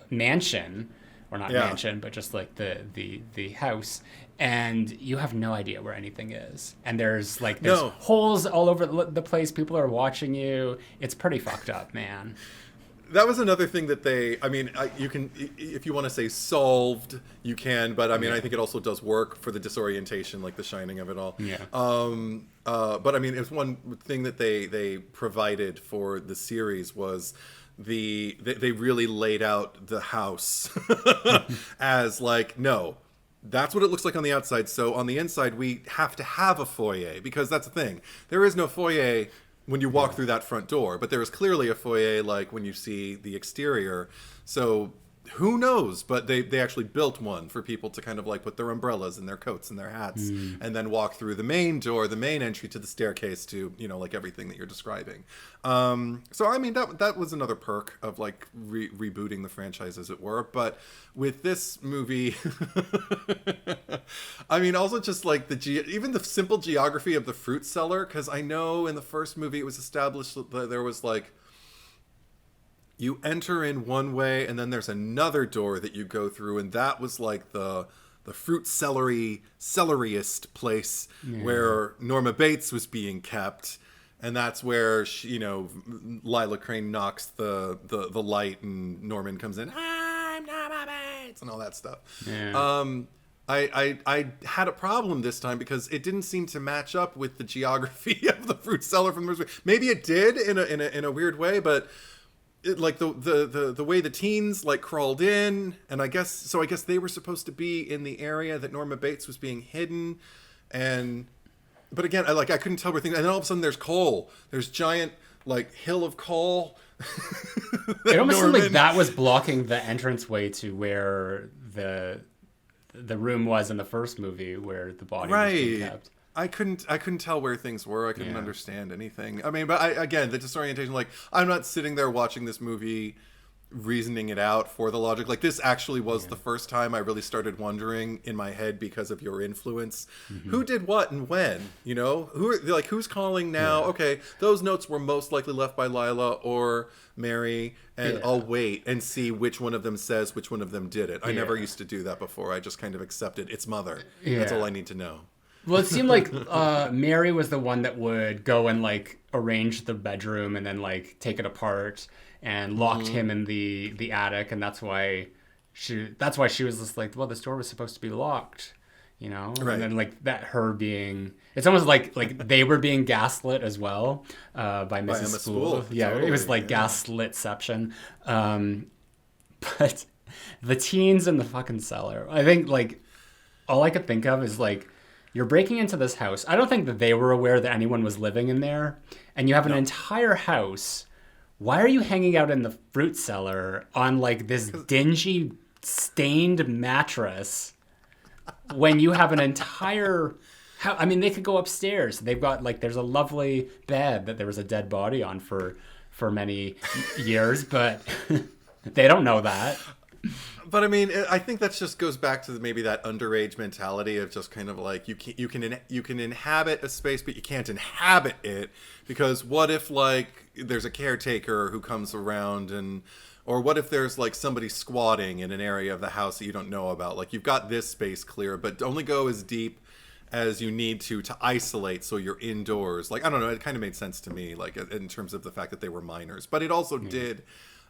mansion, or not mansion, but just like the house, and you have no idea where anything is, and there's holes all over the place. People are watching you. It's pretty fucked up, man. that was another thing that you can, if you want to say solved, you can, but I mean, I think it also does work for the disorientation, like the shining of it all. Yeah. But I mean, it's one thing that they provided for the series was they really laid out the house as like, no, that's what it looks like on the outside. So on the inside, we have to have a foyer, because that's the thing. There is no foyer when you walk through that front door, but there is clearly a foyer like when you see the exterior. So who knows? But they actually built one for people to kind of like put their umbrellas and their coats and their hats and then walk through the main door, the main entry to the staircase to, you know, like everything that you're describing. So, I mean, that was another perk of like rebooting the franchise, as it were. But with this movie, I mean, also just like even the simple geography of the fruit cellar, because I know in the first movie it was established that there was like, you enter in one way and then there's another door that you go through, and that was like the fruit cellariest place where Norma Bates was being kept, and that's where she, you know, Lila Crane knocks the light and Norman comes in, I'm Norma Bates, and all that stuff. I had a problem this time because it didn't seem to match up with the geography of the fruit cellar from the first movie. Maybe it did in a weird way, but like the way the teens like crawled in, and I guess they were supposed to be in the area that Norma Bates was being hidden, but again I couldn't tell where things, and then all of a sudden there's coal, there's giant like hill of coal. It almost seemed like that was blocking the entranceway to where the room was in the first movie where the body was being kept. I couldn't tell where things were. I couldn't understand anything. I mean, but again, the disorientation, like, I'm not sitting there watching this movie reasoning it out for the logic. Like, this actually was the first time I really started wondering in my head, because of your influence, who did what and when, you know? Who's calling now? Okay, those notes were most likely left by Lila or Mary, and I'll wait and see which one of them says which one of them did it. I never used to do that before. I just kind of accepted it's Mother. That's all I need to know. Well, it seemed like Mary was the one that would go and like arrange the bedroom and then like take it apart and locked him in the attic, and that's why she was just like, well, this door was supposed to be locked, you know? Right. And then like that her being, it's almost like they were being gaslit as well by Mrs. Spool. Yeah, totally. It was like gaslitception. But the teens in the fucking cellar, I think like all I could think of is like, you're breaking into this house. I don't think that they were aware that anyone was living in there. And you have an entire house. Why are you hanging out in the fruit cellar on like this dingy, stained mattress when you have an entire house? I mean, they could go upstairs. They've got like, there's a lovely bed that there was a dead body on for many years, but they don't know that. But I mean, I think that just goes back to maybe that underage mentality of just kind of like, you can inhabit a space, but you can't inhabit it, because what if like there's a caretaker who comes around, or what if there's like somebody squatting in an area of the house that you don't know about? Like, you've got this space clear, but only go as deep as you need to isolate, so you're indoors. Like, I don't know, it kind of made sense to me, like in terms of the fact that they were minors, but it also did,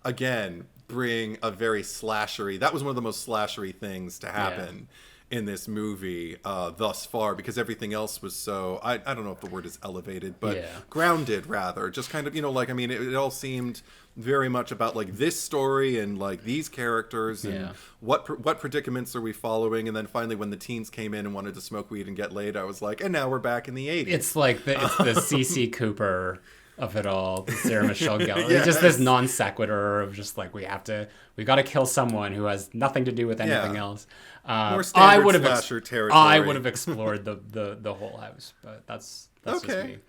again, bring a very slashery. That was one of the most slashery things to happen in this movie thus far, because everything else was so, I don't know if the word is elevated, but grounded rather. Just kind of, you know, like, I mean, it all seemed very much about like this story and like these characters and what predicaments are we following. And then finally when the teens came in and wanted to smoke weed and get laid, I was like, and now we're back in the 80s. It's like it's the C.C. Cooper of it all, the Sarah Michelle Gellar. It's just this non sequitur of just like, we got to kill someone who has nothing to do with anything else. More standard slasher territory. I would have explored the whole house, but that's just me.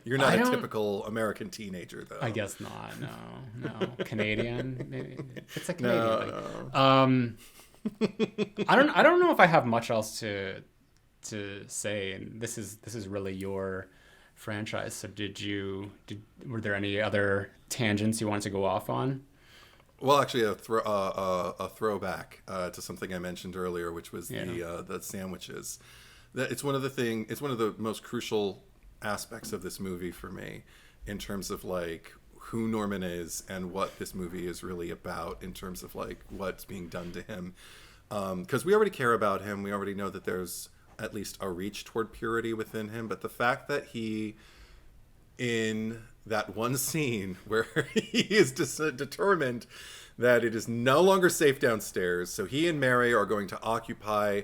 You're not a typical American teenager, though. I guess not. No. Canadian, maybe. It's a Canadian thing. I don't know if I have much else to say, and this is really your franchise. So were there any other tangents you wanted to go off on? Well, actually, a throwback to something I mentioned earlier, which was the sandwiches. It's one of the most crucial aspects of this movie for me, in terms of like who Norman is and what this movie is really about in terms of like what's being done to him. Because we already care about him. We already know that there's at least a reach toward purity within him. But the fact that he, in that one scene where he is determined that it is no longer safe downstairs, so he and Mary are going to occupy...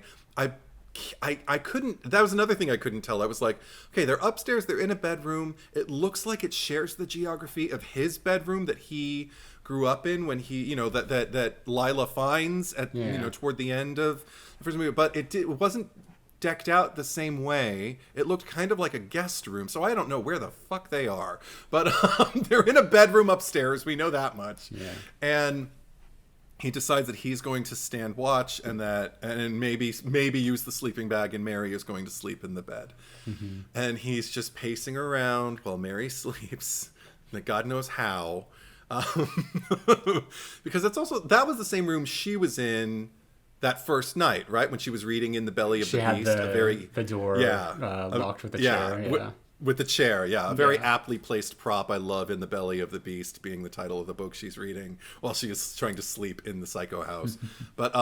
I couldn't... That was another thing I couldn't tell. I was like, okay, they're upstairs. They're in a bedroom. It looks like it shares the geography of his bedroom that he grew up in when he, you know, that Lila finds at, you know, toward the end of the first movie. But it wasn't decked out the same way. It looked kind of like a guest room. So I don't know where the fuck they are. But they're in a bedroom upstairs. We know that much. Yeah. And he decides that he's going to stand watch and maybe use the sleeping bag, and Mary is going to sleep in the bed. Mm-hmm. And he's just pacing around while Mary sleeps. God knows how. Because that was the same room she was in that first night, right? When she was reading in the belly of the beast. The door locked with the chair. Yeah. With the chair, yeah. A very aptly placed prop I love in the belly of the beast being the title of the book she's reading while she is trying to sleep in the psycho house. But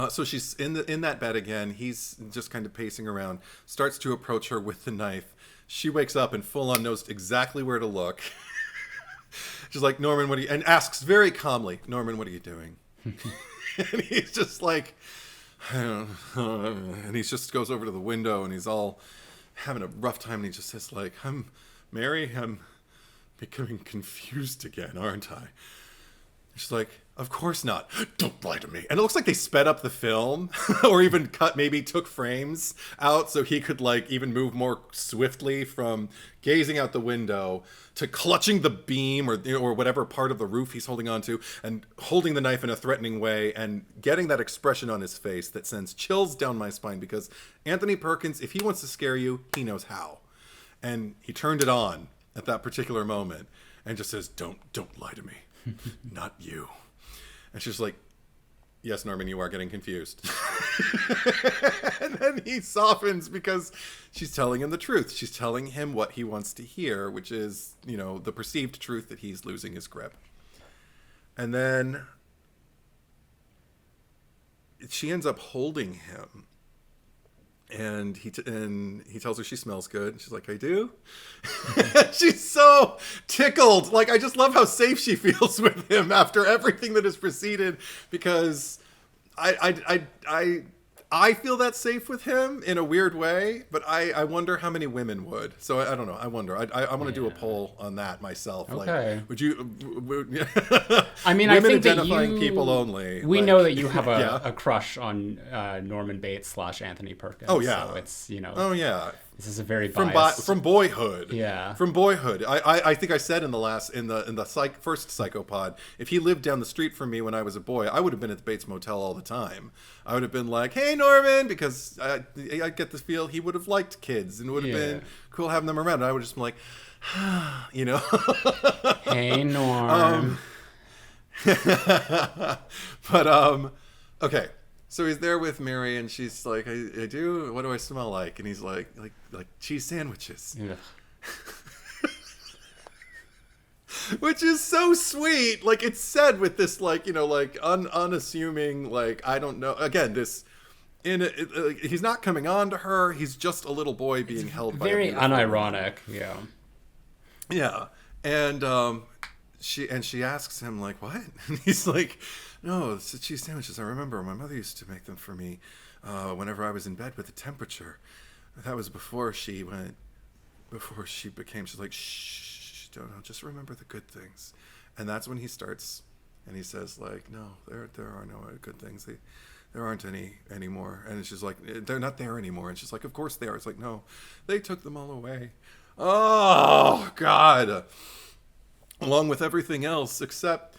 so she's in that bed again. He's just kind of pacing around, starts to approach her with the knife. She wakes up and full on knows exactly where to look. She's like, Norman, and asks very calmly, Norman, what are you doing? And he's just like, and he just goes over to the window and he's all having a rough time. And he just says like, Mary, I'm becoming confused again, aren't I? She's like, of course not. Don't lie to me. And it looks like they sped up the film or even took frames out so he could like even move more swiftly from gazing out the window to clutching the beam or whatever part of the roof he's holding onto and holding the knife in a threatening way and getting that expression on his face that sends chills down my spine, because Anthony Perkins, if he wants to scare you, he knows how. And he turned it on at that particular moment and just says, don't lie to me. Not you. And she's like, yes, Norman, you are getting confused. And then he softens because she's telling him the truth. She's telling him what he wants to hear, which is, you know, the perceived truth that he's losing his grip. And then she ends up holding him. And he tells her she smells good. She's like, I do? She's so tickled. Like, I just love how safe she feels with him after everything that has preceded, because I feel that safe with him in a weird way, but I wonder how many women would. So I don't know. I wonder. I want to do a poll on that myself. Okay. Like, would you? I mean, women I think identifying people only. We know that you have a crush on Norman Bates / Anthony Perkins. Oh yeah. So it's, you know. Oh yeah. This is a very biased... from boyhood. Yeah. From boyhood. I think I said in the first Psychopod, if he lived down the street from me when I was a boy, I would have been at the Bates Motel all the time. I would have been like, hey, Norman, because I get the feel he would have liked kids and it would have been cool having them around. And I would just be like, you know. Hey, Norm. But, okay. So he's there with Mary, and she's like, I do? What do I smell like? And he's like cheese sandwiches. Yeah. Which is so sweet. Like, it's said with this, like, you know, like, unassuming, like, I don't know. Again, this... he's not coming on to her. He's just a little boy being held by very unironic, yeah. Yeah. And she asks him, like, what? And he's like... No, it's the cheese sandwiches. I remember my mother used to make them for me whenever I was in bed with the temperature. That was before she became, she's like, shh, don't just remember the good things. And that's when he starts, and he says, like, no, there are no good things. There aren't any anymore. And she's like, they're not there anymore. And she's like, of course they are. It's like, no, they took them all away. Oh, God. Along with everything else, except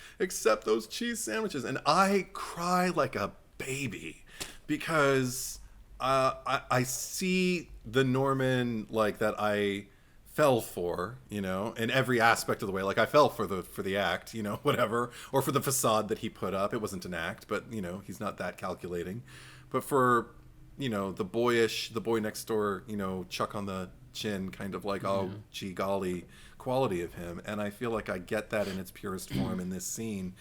those cheese sandwiches. And I cry like a baby because I see the Norman like that I fell for, you know, in every aspect of the way. Like, I fell for the act, you know, whatever, or for the facade that he put up. It wasn't an act, but, you know, he's not that calculating. But for, you know, the boy next door, you know, chuck on the chin kind of like, oh, gee golly quality of him. And I feel like I get that in its purest form in this scene,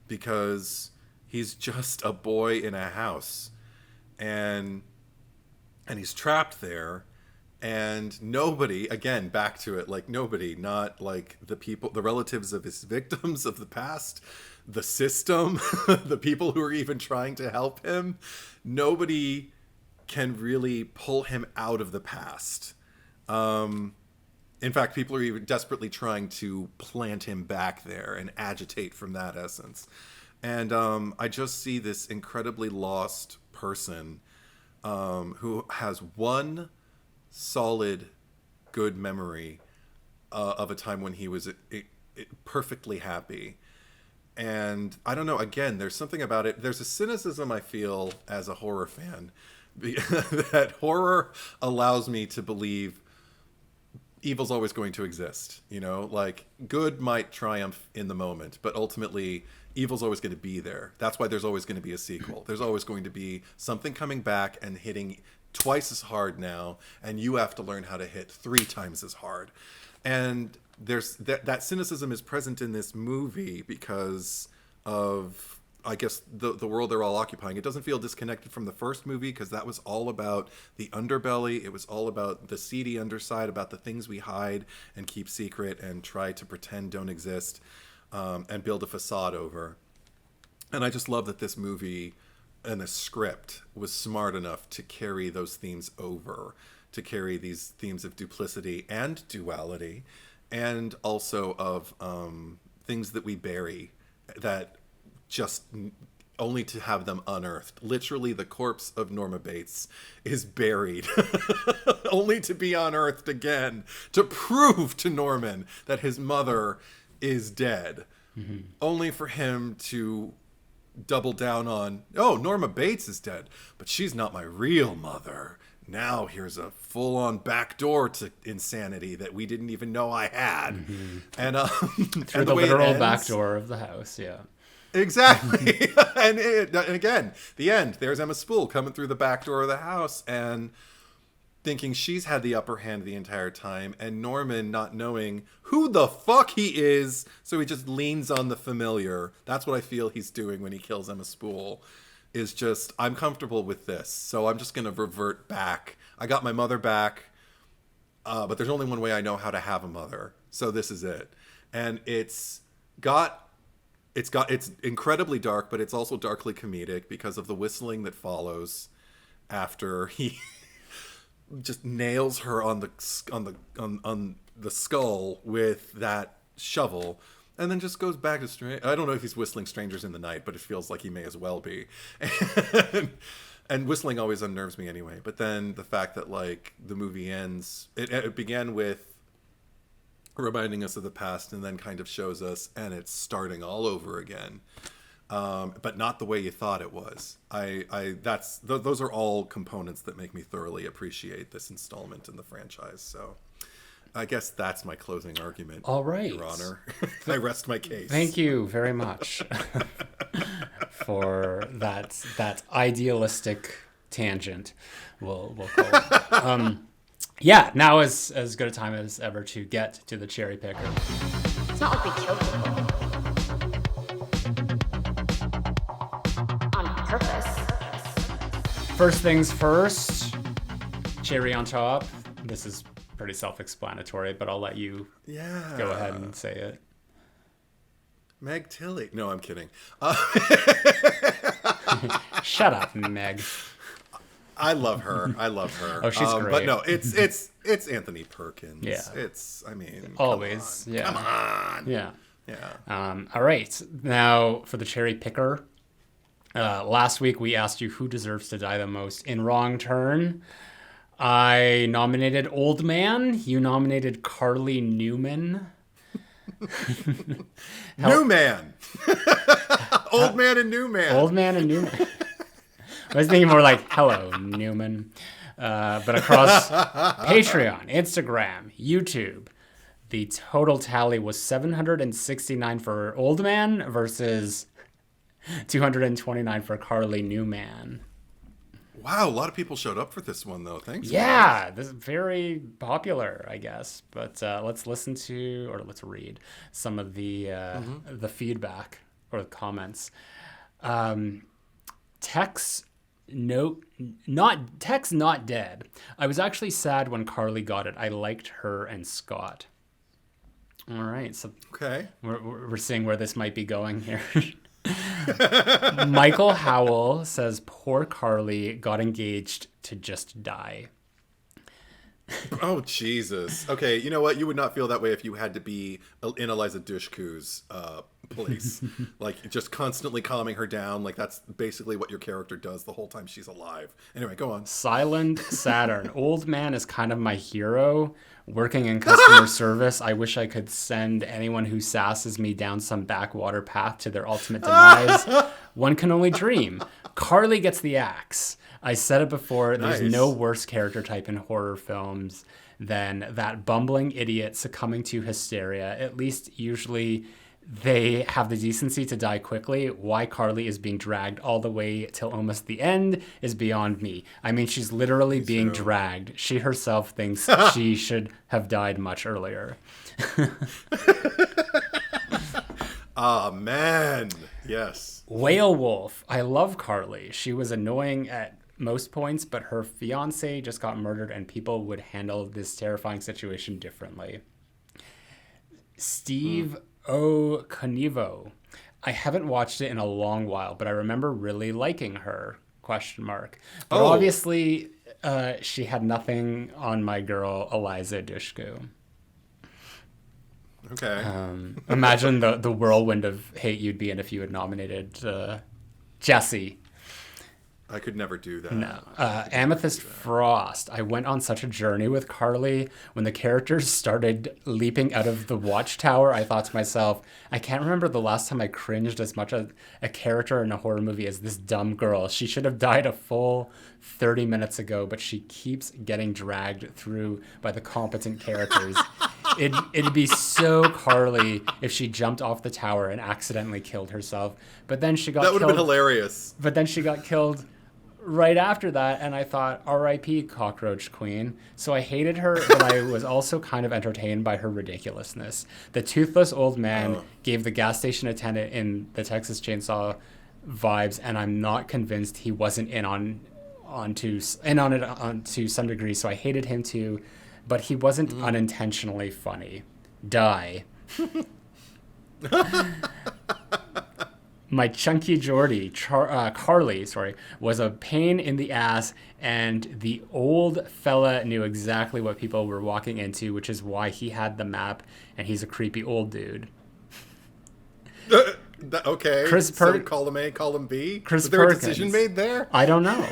because he's just a boy in a house, and he's trapped there. And nobody, again, back to it, like nobody, not like the people, the relatives of his victims of the past, the system, the people who are even trying to help him, nobody can really pull him out of the past. In fact, people are even desperately trying to plant him back there and agitate from that essence. And I just see this incredibly lost person who has one solid, good memory of a time when he was perfectly happy. And I don't know, again, there's something about it. There's a cynicism I feel as a horror fan that horror allows me to believe evil's always going to exist. You know, like good might triumph in the moment, but ultimately evil's always going to be there. That's why there's always going to be a sequel. There's always going to be something coming back and hitting twice as hard now, and you have to learn how to hit 3 times as hard. And there's that cynicism is present in this movie because of, I guess, the world they're all occupying. It doesn't feel disconnected from the first movie, because that was all about the underbelly. It was all about the seedy underside, about the things we hide and keep secret and try to pretend don't exist, and build a facade over. And I just love that this movie and the script was smart enough to carry those themes over, to carry these themes of duplicity and duality, and also of things that we bury, that just only to have them unearthed. Literally, the corpse of Norma Bates is buried only to be unearthed again, to prove to Norman that his mother is dead, only for him to double down on, oh, Norma Bates is dead, but she's not my real mother. Now here's a full-on backdoor to insanity that we didn't even know I had. And through and the literal back door of the house, yeah. Exactly. and again, the end, there's Emma Spool coming through the back door of the house and thinking she's had the upper hand the entire time, and Norman not knowing who the fuck he is, so he just leans on the familiar. That's what I feel he's doing when he kills Emma Spool, is just, I'm comfortable with this, so I'm just going to revert back. I got my mother back, but there's only one way I know how to have a mother, so this is it. And it's incredibly dark, but it's also darkly comedic because of the whistling that follows after he just nails her on the skull with that shovel, and then just goes back to I don't know if he's whistling Strangers in the Night, but it feels like he may as well be. And whistling always unnerves me anyway. But then the fact that like the movie ends, it began with reminding us of the past, and then kind of shows us, and it's starting all over again. But not the way you thought it was. Those are all components that make me thoroughly appreciate this installment in the franchise. So I guess that's my closing argument. All right, Your Honor. I rest my case. Thank you very much for that idealistic tangent, we'll call it. Yeah, now is as good a time as ever to get to the cherry picker. It's not like we kill people. First things first, cherry on top. This is pretty self-explanatory, but I'll let you go ahead and say it. Meg Tilly. No, I'm kidding. Shut up, Meg. I love her. Oh, she's great. But no, it's Anthony Perkins. Yeah. I mean, always. Come on. Yeah. Yeah. All right. Now for the cherry picker. Last week we asked you who deserves to die the most. In wrong turn, I nominated Old Man. You nominated Carly Newman. New Man. Old Man and New Man. Old Man and Newman. I was thinking more like, hello, Newman. But across Patreon, Instagram, YouTube, the total tally was 769 for Old Man versus 229 for Carly Newman. Wow, a lot of people showed up for this one, though. Thanks. Yeah, this is very popular, I guess. But let's read some of the feedback or the comments. Tex not dead. I was actually sad when Carly got it. I liked her and Scott. All right, so okay, we're seeing where this might be going here. Michael Howell says, poor Carly got engaged to just die. Oh, Jesus. Okay, you know what? You would not feel that way if you had to be in Eliza Dushku's place. Like, just constantly calming her down. Like, that's basically what your character does the whole time she's alive. Anyway, go on. Silent Saturn. Old man is kind of my hero. Working in customer service, I wish I could send anyone who sasses me down some backwater path to their ultimate demise. One can only dream. Carly gets the axe. I said it before, Nice. There's no worse character type in horror films than that bumbling idiot succumbing to hysteria. At least usually they have the decency to die quickly. Why Carly is being dragged all the way till almost the end is beyond me. I mean, she's literally being dragged. She herself thinks she should have died much earlier. Ah, man. Yes. Whale Wolf. I love Carly. She was annoying at most points, but her fiance just got murdered and people would handle this terrifying situation differently. Steve O. Canivo. I haven't watched it in a long while, but I remember really liking her, ? But obviously, she had nothing on my girl, Eliza Dushku. Okay. Imagine the whirlwind of hate you'd be in if you had nominated Jesse. I could never do that. No. Amethyst Frost. I went on such a journey with Carly. When the characters started leaping out of the watchtower, I thought to myself, I can't remember the last time I cringed as much as a character in a horror movie as this dumb girl. She should have died a full 30 minutes ago, but she keeps getting dragged through by the competent characters. It'd be so Carly if she jumped off the tower and accidentally killed herself. But then she got killed. That would have been hilarious. But then she got killed right after that, and I thought, R.I.P. Cockroach Queen. So I hated her, but I was also kind of entertained by her ridiculousness. The toothless old man gave the gas station attendant in the Texas Chainsaw vibes, and I'm not convinced he wasn't in on it to some degree, so I hated him too, but he wasn't unintentionally funny. Die. My chunky Geordie, Carly, was a pain in the ass, and the old fella knew exactly what people were walking into, which is why he had the map, and he's a creepy old dude. Okay. So call him A, call him B. Chris Was there Perkins. a decision made there? I don't know.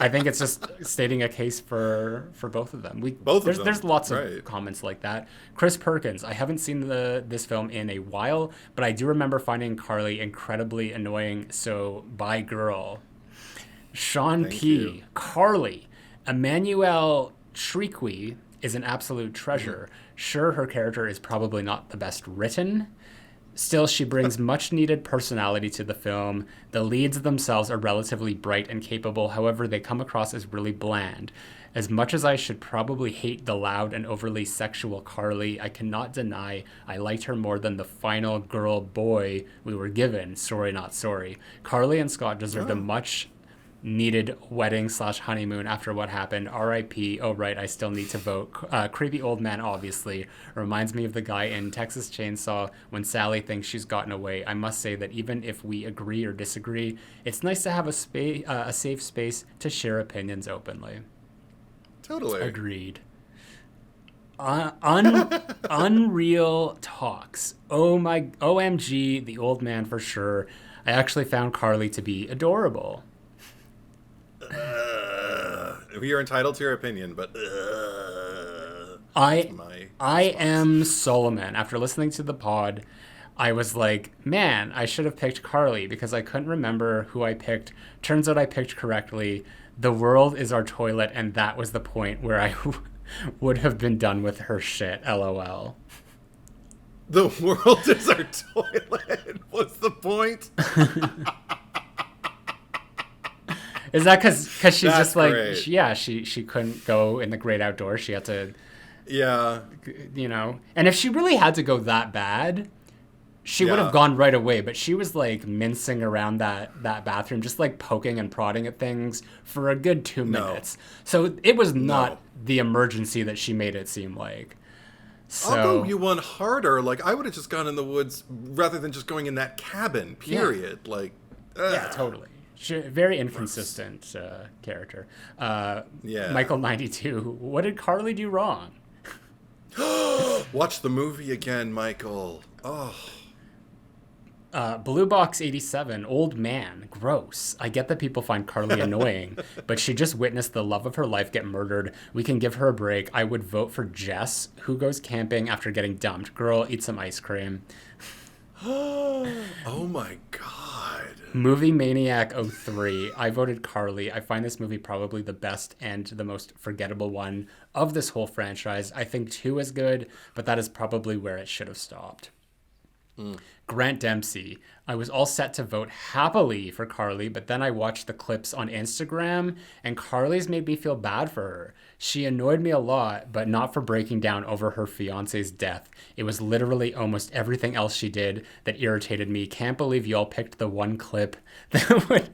I think it's just stating a case for both of them. There's lots of comments like that. Chris Perkins. I haven't seen this film in a while, but I do remember finding Carly incredibly annoying. So bye, girl. Sean Thank P. you. Carly. Emmanuel Shriekwe is an absolute treasure. Sure, her character is probably not the best written. Still, she brings much-needed personality to the film. The leads themselves are relatively bright and capable, however, they come across as really bland. As much as I should probably hate the loud and overly sexual Carly, I cannot deny I liked her more than the final girl-boy we were given. Sorry, not sorry. Carly and Scott deserved a much-needed wedding/honeymoon after what happened. R.I.P. Oh, right, I still need to vote. Creepy old man, obviously. Reminds me of the guy in Texas Chainsaw when Sally thinks she's gotten away. I must say that even if we agree or disagree, it's nice to have a safe space to share opinions openly. Totally. Agreed. Unreal Talks. OMG, the old man for sure. I actually found Carly to be adorable. You're entitled to your opinion, but I am Solomon. After listening to the pod, I was like, man, I should have picked Carly because I couldn't remember who I picked. Turns out I picked correctly. The world is our toilet, and that was the point where I would have been done with her shit. LOL. The world is our toilet. What's the point? Is that because she's That's just like, great. she couldn't go in the great outdoors. She had to, Yeah. And if she really had to go that bad, she would have gone right away. But she was like mincing around that bathroom, just like poking and prodding at things for a good 2 minutes. So it was not the emergency that she made it seem like. So, I'll go you one harder. Like, I would have just gone in the woods rather than just going in that cabin, period. Yeah. Like, yeah, totally. Very inconsistent character. Michael 92. What did Carly do wrong? Watch the movie again, Michael. Oh. Blue Box 87, old man, gross. I get that people find Carly annoying, but she just witnessed the love of her life get murdered. We can give her a break. I would vote for Jess, who goes camping after getting dumped. Girl, eat some ice cream. Oh my god. Movie Maniac 03. I voted Carly. I find this movie probably the best and the most forgettable one of this whole franchise. I think 2 is good, but that is probably where it should have stopped. Grant Dempsey. I was all set to vote happily for Carly, but then I watched the clips on Instagram, and Carly's made me feel bad for her. She annoyed me a lot, but not for breaking down over her fiance's death. It was literally almost everything else she did that irritated me. Can't believe you all picked the one clip that would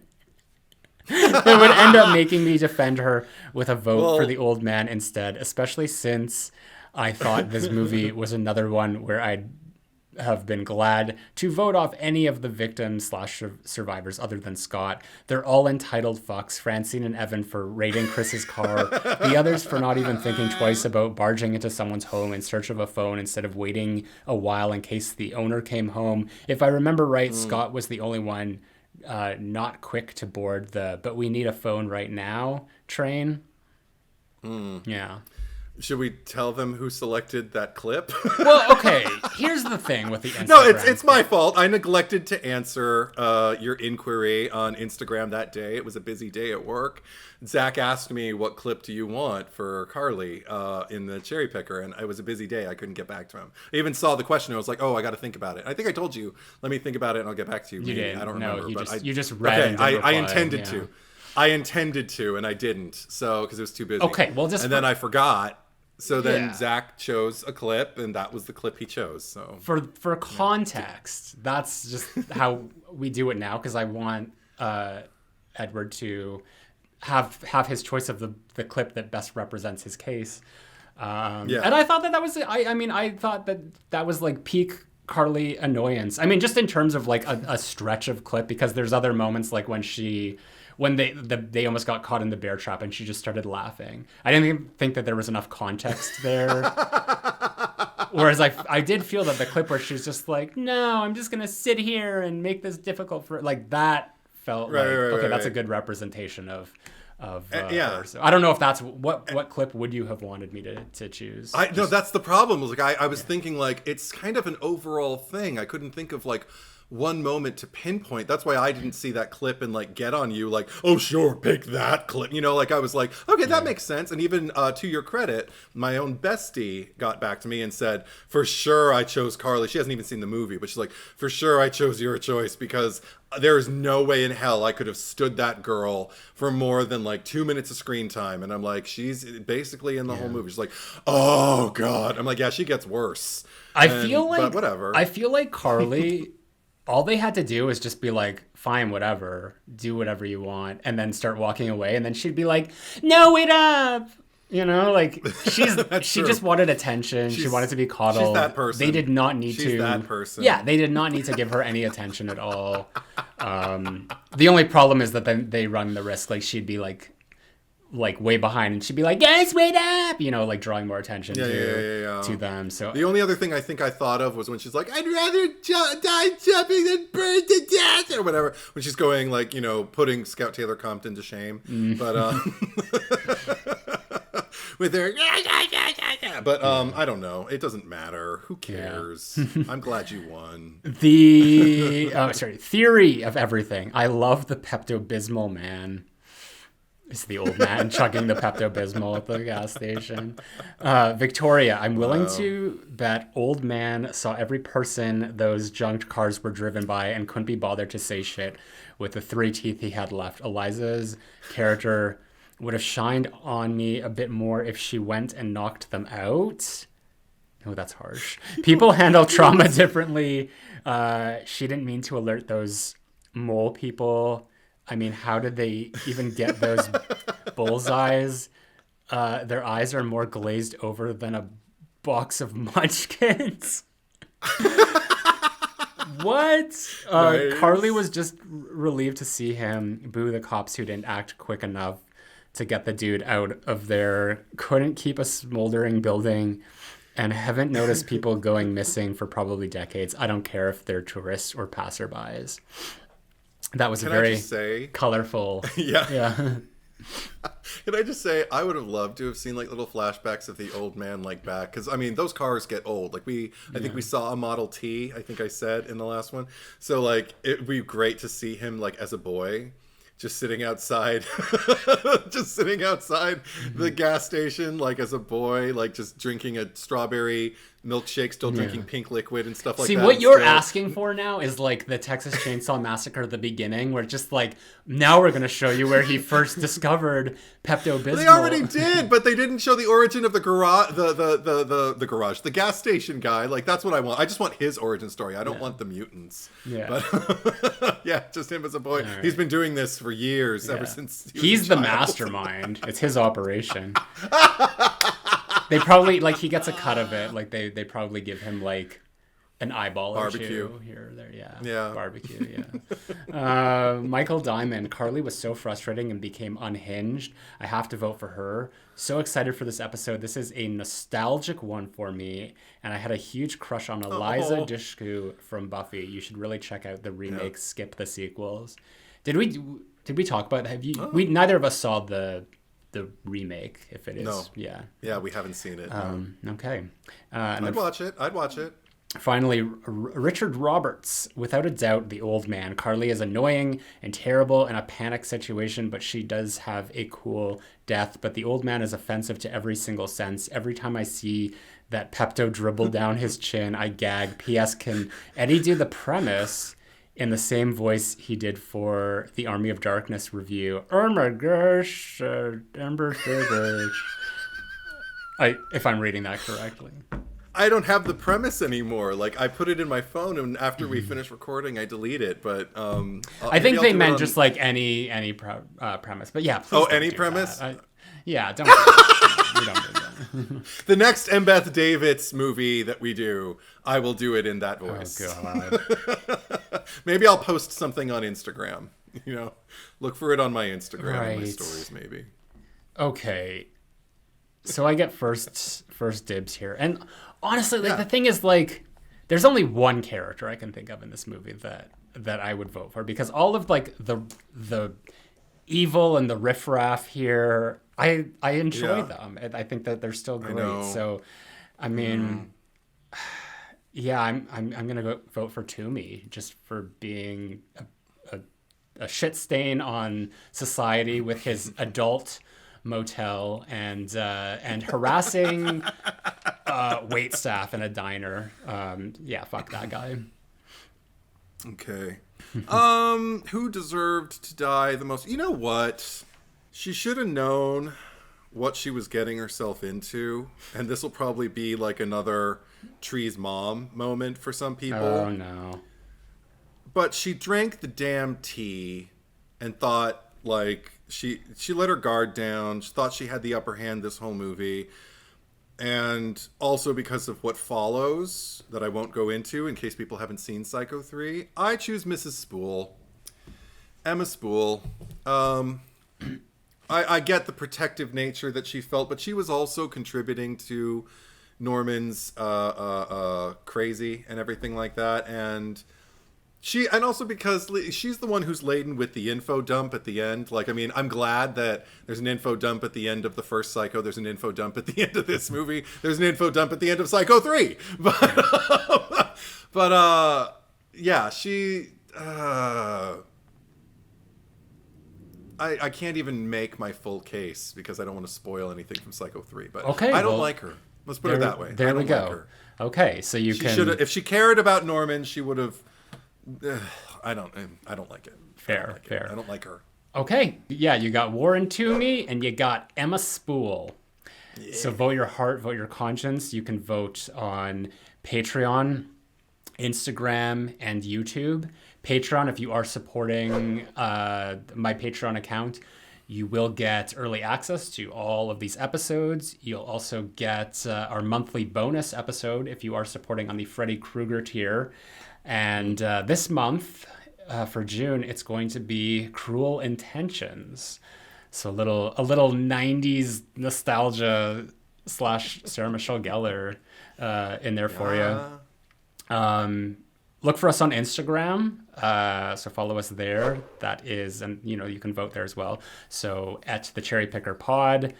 end up making me defend her with a vote for the old man instead, especially since I thought this movie was another one where I'd have been glad to vote off any of the victims / survivors other than Scott. They're all entitled fucks. Francine and Evan for raiding Chris's car. The others for not even thinking twice about barging into someone's home in search of a phone instead of waiting a while in case the owner came home. If I remember right, Scott was the only one not quick to board the "but we need a phone right now" train. Yeah. Should we tell them who selected that clip? Well, okay. Here's the thing with the Instagram. No, it's my fault. I neglected to answer your inquiry on Instagram that day. It was a busy day at work. Zack asked me, what clip do you want for Carly in the cherry picker? And it was a busy day. I couldn't get back to him. I even saw the question. I was like, I got to think about it. I think I told you, let me think about it and I'll get back to you. You did. I don't remember. You just read and I intended to. I intended to, and I didn't. So, because it was too busy. Okay, well, then I forgot. So then Zack chose a clip, and that was the clip he chose. So for context, that's just how we do it now, because I want Edward to have his choice of the clip that best represents his case. And I thought that was I thought that was like peak Carly annoyance. I mean, just in terms of like a stretch of clip, because there's other moments like when they almost got caught in the bear trap and she just started laughing. I didn't even think that there was enough context there. Whereas I did feel that the clip where she's just like, no, I'm just going to sit here and make this difficult for, like, that felt that's a good representation of her. So I don't know if that's what clip would you have wanted me to choose? No, that's the problem. Like I was thinking like it's kind of an overall thing. I couldn't think of like one moment to pinpoint. That's why I didn't see that clip and like get on you like, oh sure, pick that clip. Like I was like, okay, that makes sense. And even to your credit, my own bestie got back to me and said, for sure I chose Carly. She hasn't even seen the movie, but she's like, for sure I chose your choice because there is no way in hell I could have stood that girl for more than like 2 minutes of screen time. And I'm like, she's basically in the whole movie. She's like, oh God. I'm like, yeah, she gets worse. I feel like whatever. I feel like Carly, all they had to do is just be like, fine, whatever, do whatever you want, and then start walking away. And then she'd be like, no, wait up. Like she just wanted attention. She wanted to be coddled. She's that person. They did not need to. She's that person. Yeah, they did not need to give her any attention at all. The only problem is that then they run the risk, like she'd be like way behind and she'd be like, guys, wait up, like drawing more attention to them. So the only other thing I think I thought of was when she's like, I'd rather die jumping than burn to death or whatever, when she's going like, putting Scout Taylor Compton to shame. But with her but I don't know, it doesn't matter, who cares. I'm glad you won. Theory of everything. I love the Pepto-Bismol man. It's the old man chugging the Pepto-Bismol at the gas station. Victoria, I'm willing to bet old man saw every person those junked cars were driven by and couldn't be bothered to say shit with the 3 teeth he had left. Eliza's character would have shined on me a bit more if she went and knocked them out. Oh, that's harsh. People handle trauma differently. She didn't mean to alert those mole people. I mean, how did they even get those bullseyes? Their eyes are more glazed over than a box of munchkins. What? Nice. Carly was just relieved to see him boo the cops who didn't act quick enough to get the dude out of there. Couldn't keep a smoldering building and haven't noticed people going missing for probably decades. I don't care if they're tourists or passerbys. That was a very colorful. Yeah. Can I just say, I would have loved to have seen like little flashbacks of the old man like back, because I mean those cars get old. Like I think we saw a Model T. I think I said in the last one. So like it'd be great to see him like as a boy, just sitting outside, the gas station, like as a boy, like just drinking a strawberry milkshake, still drinking pink liquid and stuff like that. See, what you're asking for now is like the Texas Chainsaw Massacre at the beginning, where just like, now we're going to show you where he first discovered Pepto-Bismol. They already did, but they didn't show the origin of the garage, the gas station guy. Like, that's what I want. I just want his origin story. I don't want the mutants. Yeah. But yeah, just him as a boy. Right. He's been doing this for years, ever since he's the mastermind. It's his operation. They probably, like, he gets a cut of it. Like, they probably give him, like, an eyeball barbecue or two here or there. Yeah. Barbecue, yeah. Michael Diamond. Carly was so frustrating and became unhinged. I have to vote for her. So excited for this episode. This is a nostalgic one for me. And I had a huge crush on Eliza Dushku from Buffy. You should really check out the remake, skip the sequels. Did we talk about that? We neither of us saw the remake, if it is. No. Yeah, we haven't seen it. Okay. I'd watch it. Finally, Richard Roberts. Without a doubt, the old man. Carly is annoying and terrible in a panic situation, but she does have a cool death. But the old man is offensive to every single sense. Every time I see that Pepto dribble down his chin, I gag. P.S. Can Eddie do the premise in the same voice he did for the Army of Darkness review? Oh my gosh, if I'm reading that correctly. I don't have the premise anymore. Like, I put it in my phone, and after we finish recording, I delete it. But I think they meant just like any premise. But yeah. Any premise? Yeah. Don't. We don't do that. The next Embeth Davidtz movie that we do, I will do it in that voice. Oh God. Maybe I'll post something on Instagram. Look for it on my Instagram and my stories, maybe. Okay. So I get first dibs here, and honestly, like the thing is, like, there's only one character I can think of in this movie that I would vote for, because all of like the evil and the riffraff here, I enjoy them. I think that they're still great. So, I mean, I'm gonna go vote for Toomey just for being a shit stain on society with his adult motel and harassing wait staff in a diner. Fuck that guy. Okay. Who deserved to die the most? You know what? She should have known what she was getting herself into, and this will probably be like another Tree's mom moment for some people. Oh no. But she drank the damn tea and thought, like, she let her guard down. She thought she had the upper hand this whole movie. And also because of what follows that I won't go into in case people haven't seen Psycho 3, I choose Mrs. Spool. Emma Spool. I get the protective nature that she felt, but she was also contributing to Norman's crazy and everything like that. And also because she's the one who's laden with the info dump at the end. Like, I mean, I'm glad that there's an info dump at the end of the first Psycho. There's an info dump at the end of this movie. There's an info dump at the end of Psycho 3. But yeah, she... I can't even make my full case because I don't want to spoil anything from Psycho 3. But okay, I don't like her. Let's put it that way. There we go. Like her. Okay, so you can. If she cared about Norman, she would have. I don't like it. Fair. I don't like her. Okay, yeah, you got Warren Toomey and you got Emma Spool. Yeah. So vote your heart, vote your conscience. You can vote on Patreon, Instagram, and YouTube. Patreon, if you are supporting my Patreon account, you will get early access to all of these episodes. You'll also get our monthly bonus episode if you are supporting on the Freddy Krueger tier. And this month, for June, it's going to be Cruel Intentions. So a little 90s nostalgia / Sarah Michelle Gellar in there for you. Look for us on Instagram. So follow us there. That is, and you can vote there as well. So at the Cherry Picker Pod.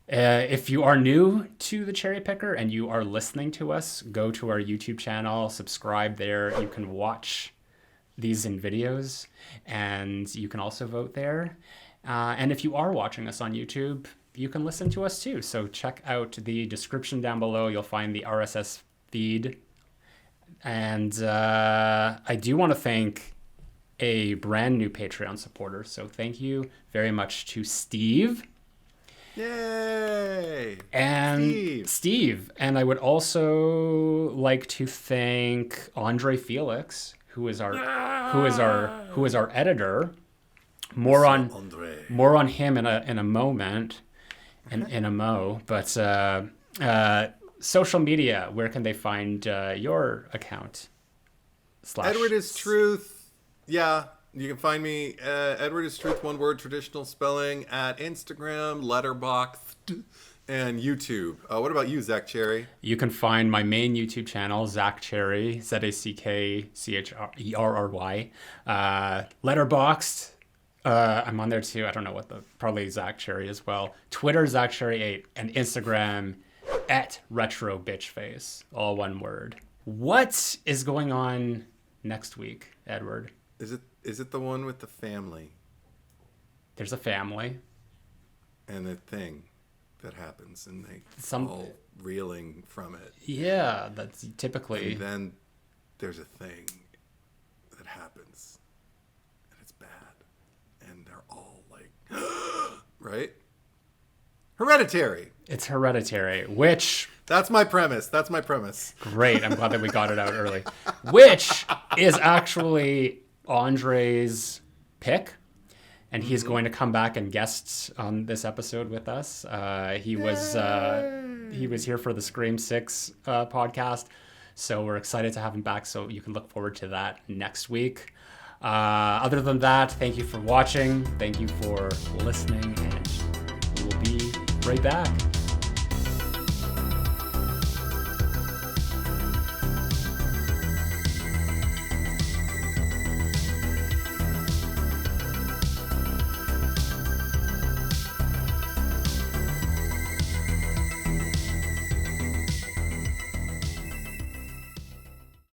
If you are new to the Cherry Picker and you are listening to us, go to our YouTube channel, subscribe there. You can watch these in videos, and you can also vote there. And if you are watching us on YouTube, you can listen to us too. So check out the description down below. You'll find the RSS feed. And I do want to thank a brand new Patreon supporter. So thank you very much to Steve. Yay! And Steve. And I would also like to thank Andre Felix, who is our editor. More on him in a moment, in a mo. But social media, where can they find your account? Edward is Truth. Yeah, you can find me Edward is Truth, one word, traditional spelling, at Instagram, Letterboxd, and YouTube. What about you, Zack Cherry? You can find my main YouTube channel, Zack Cherry, ZackCherry. Letterboxd. I'm on there too. I don't know probably Zack Cherry as well. Twitter, Zack Cherry 8, and Instagram at Retro Bitchface, all one word. What is going on next week, Edward? Is it the one with the family? There's a family. And a thing that happens, and they all reeling from it. Yeah, that's typically. And then there's a thing that happens, and it's bad, and they're all like, right? Hereditary. It's Hereditary, which... That's my premise. Great. I'm glad that we got it out early. Which is actually Andre's pick. And he's going to come back and guest on this episode with us. He was here for the Scream 6 podcast. So we're excited to have him back. So you can look forward to that next week. Other than that, thank you for watching. Thank you for listening. And we'll be right back.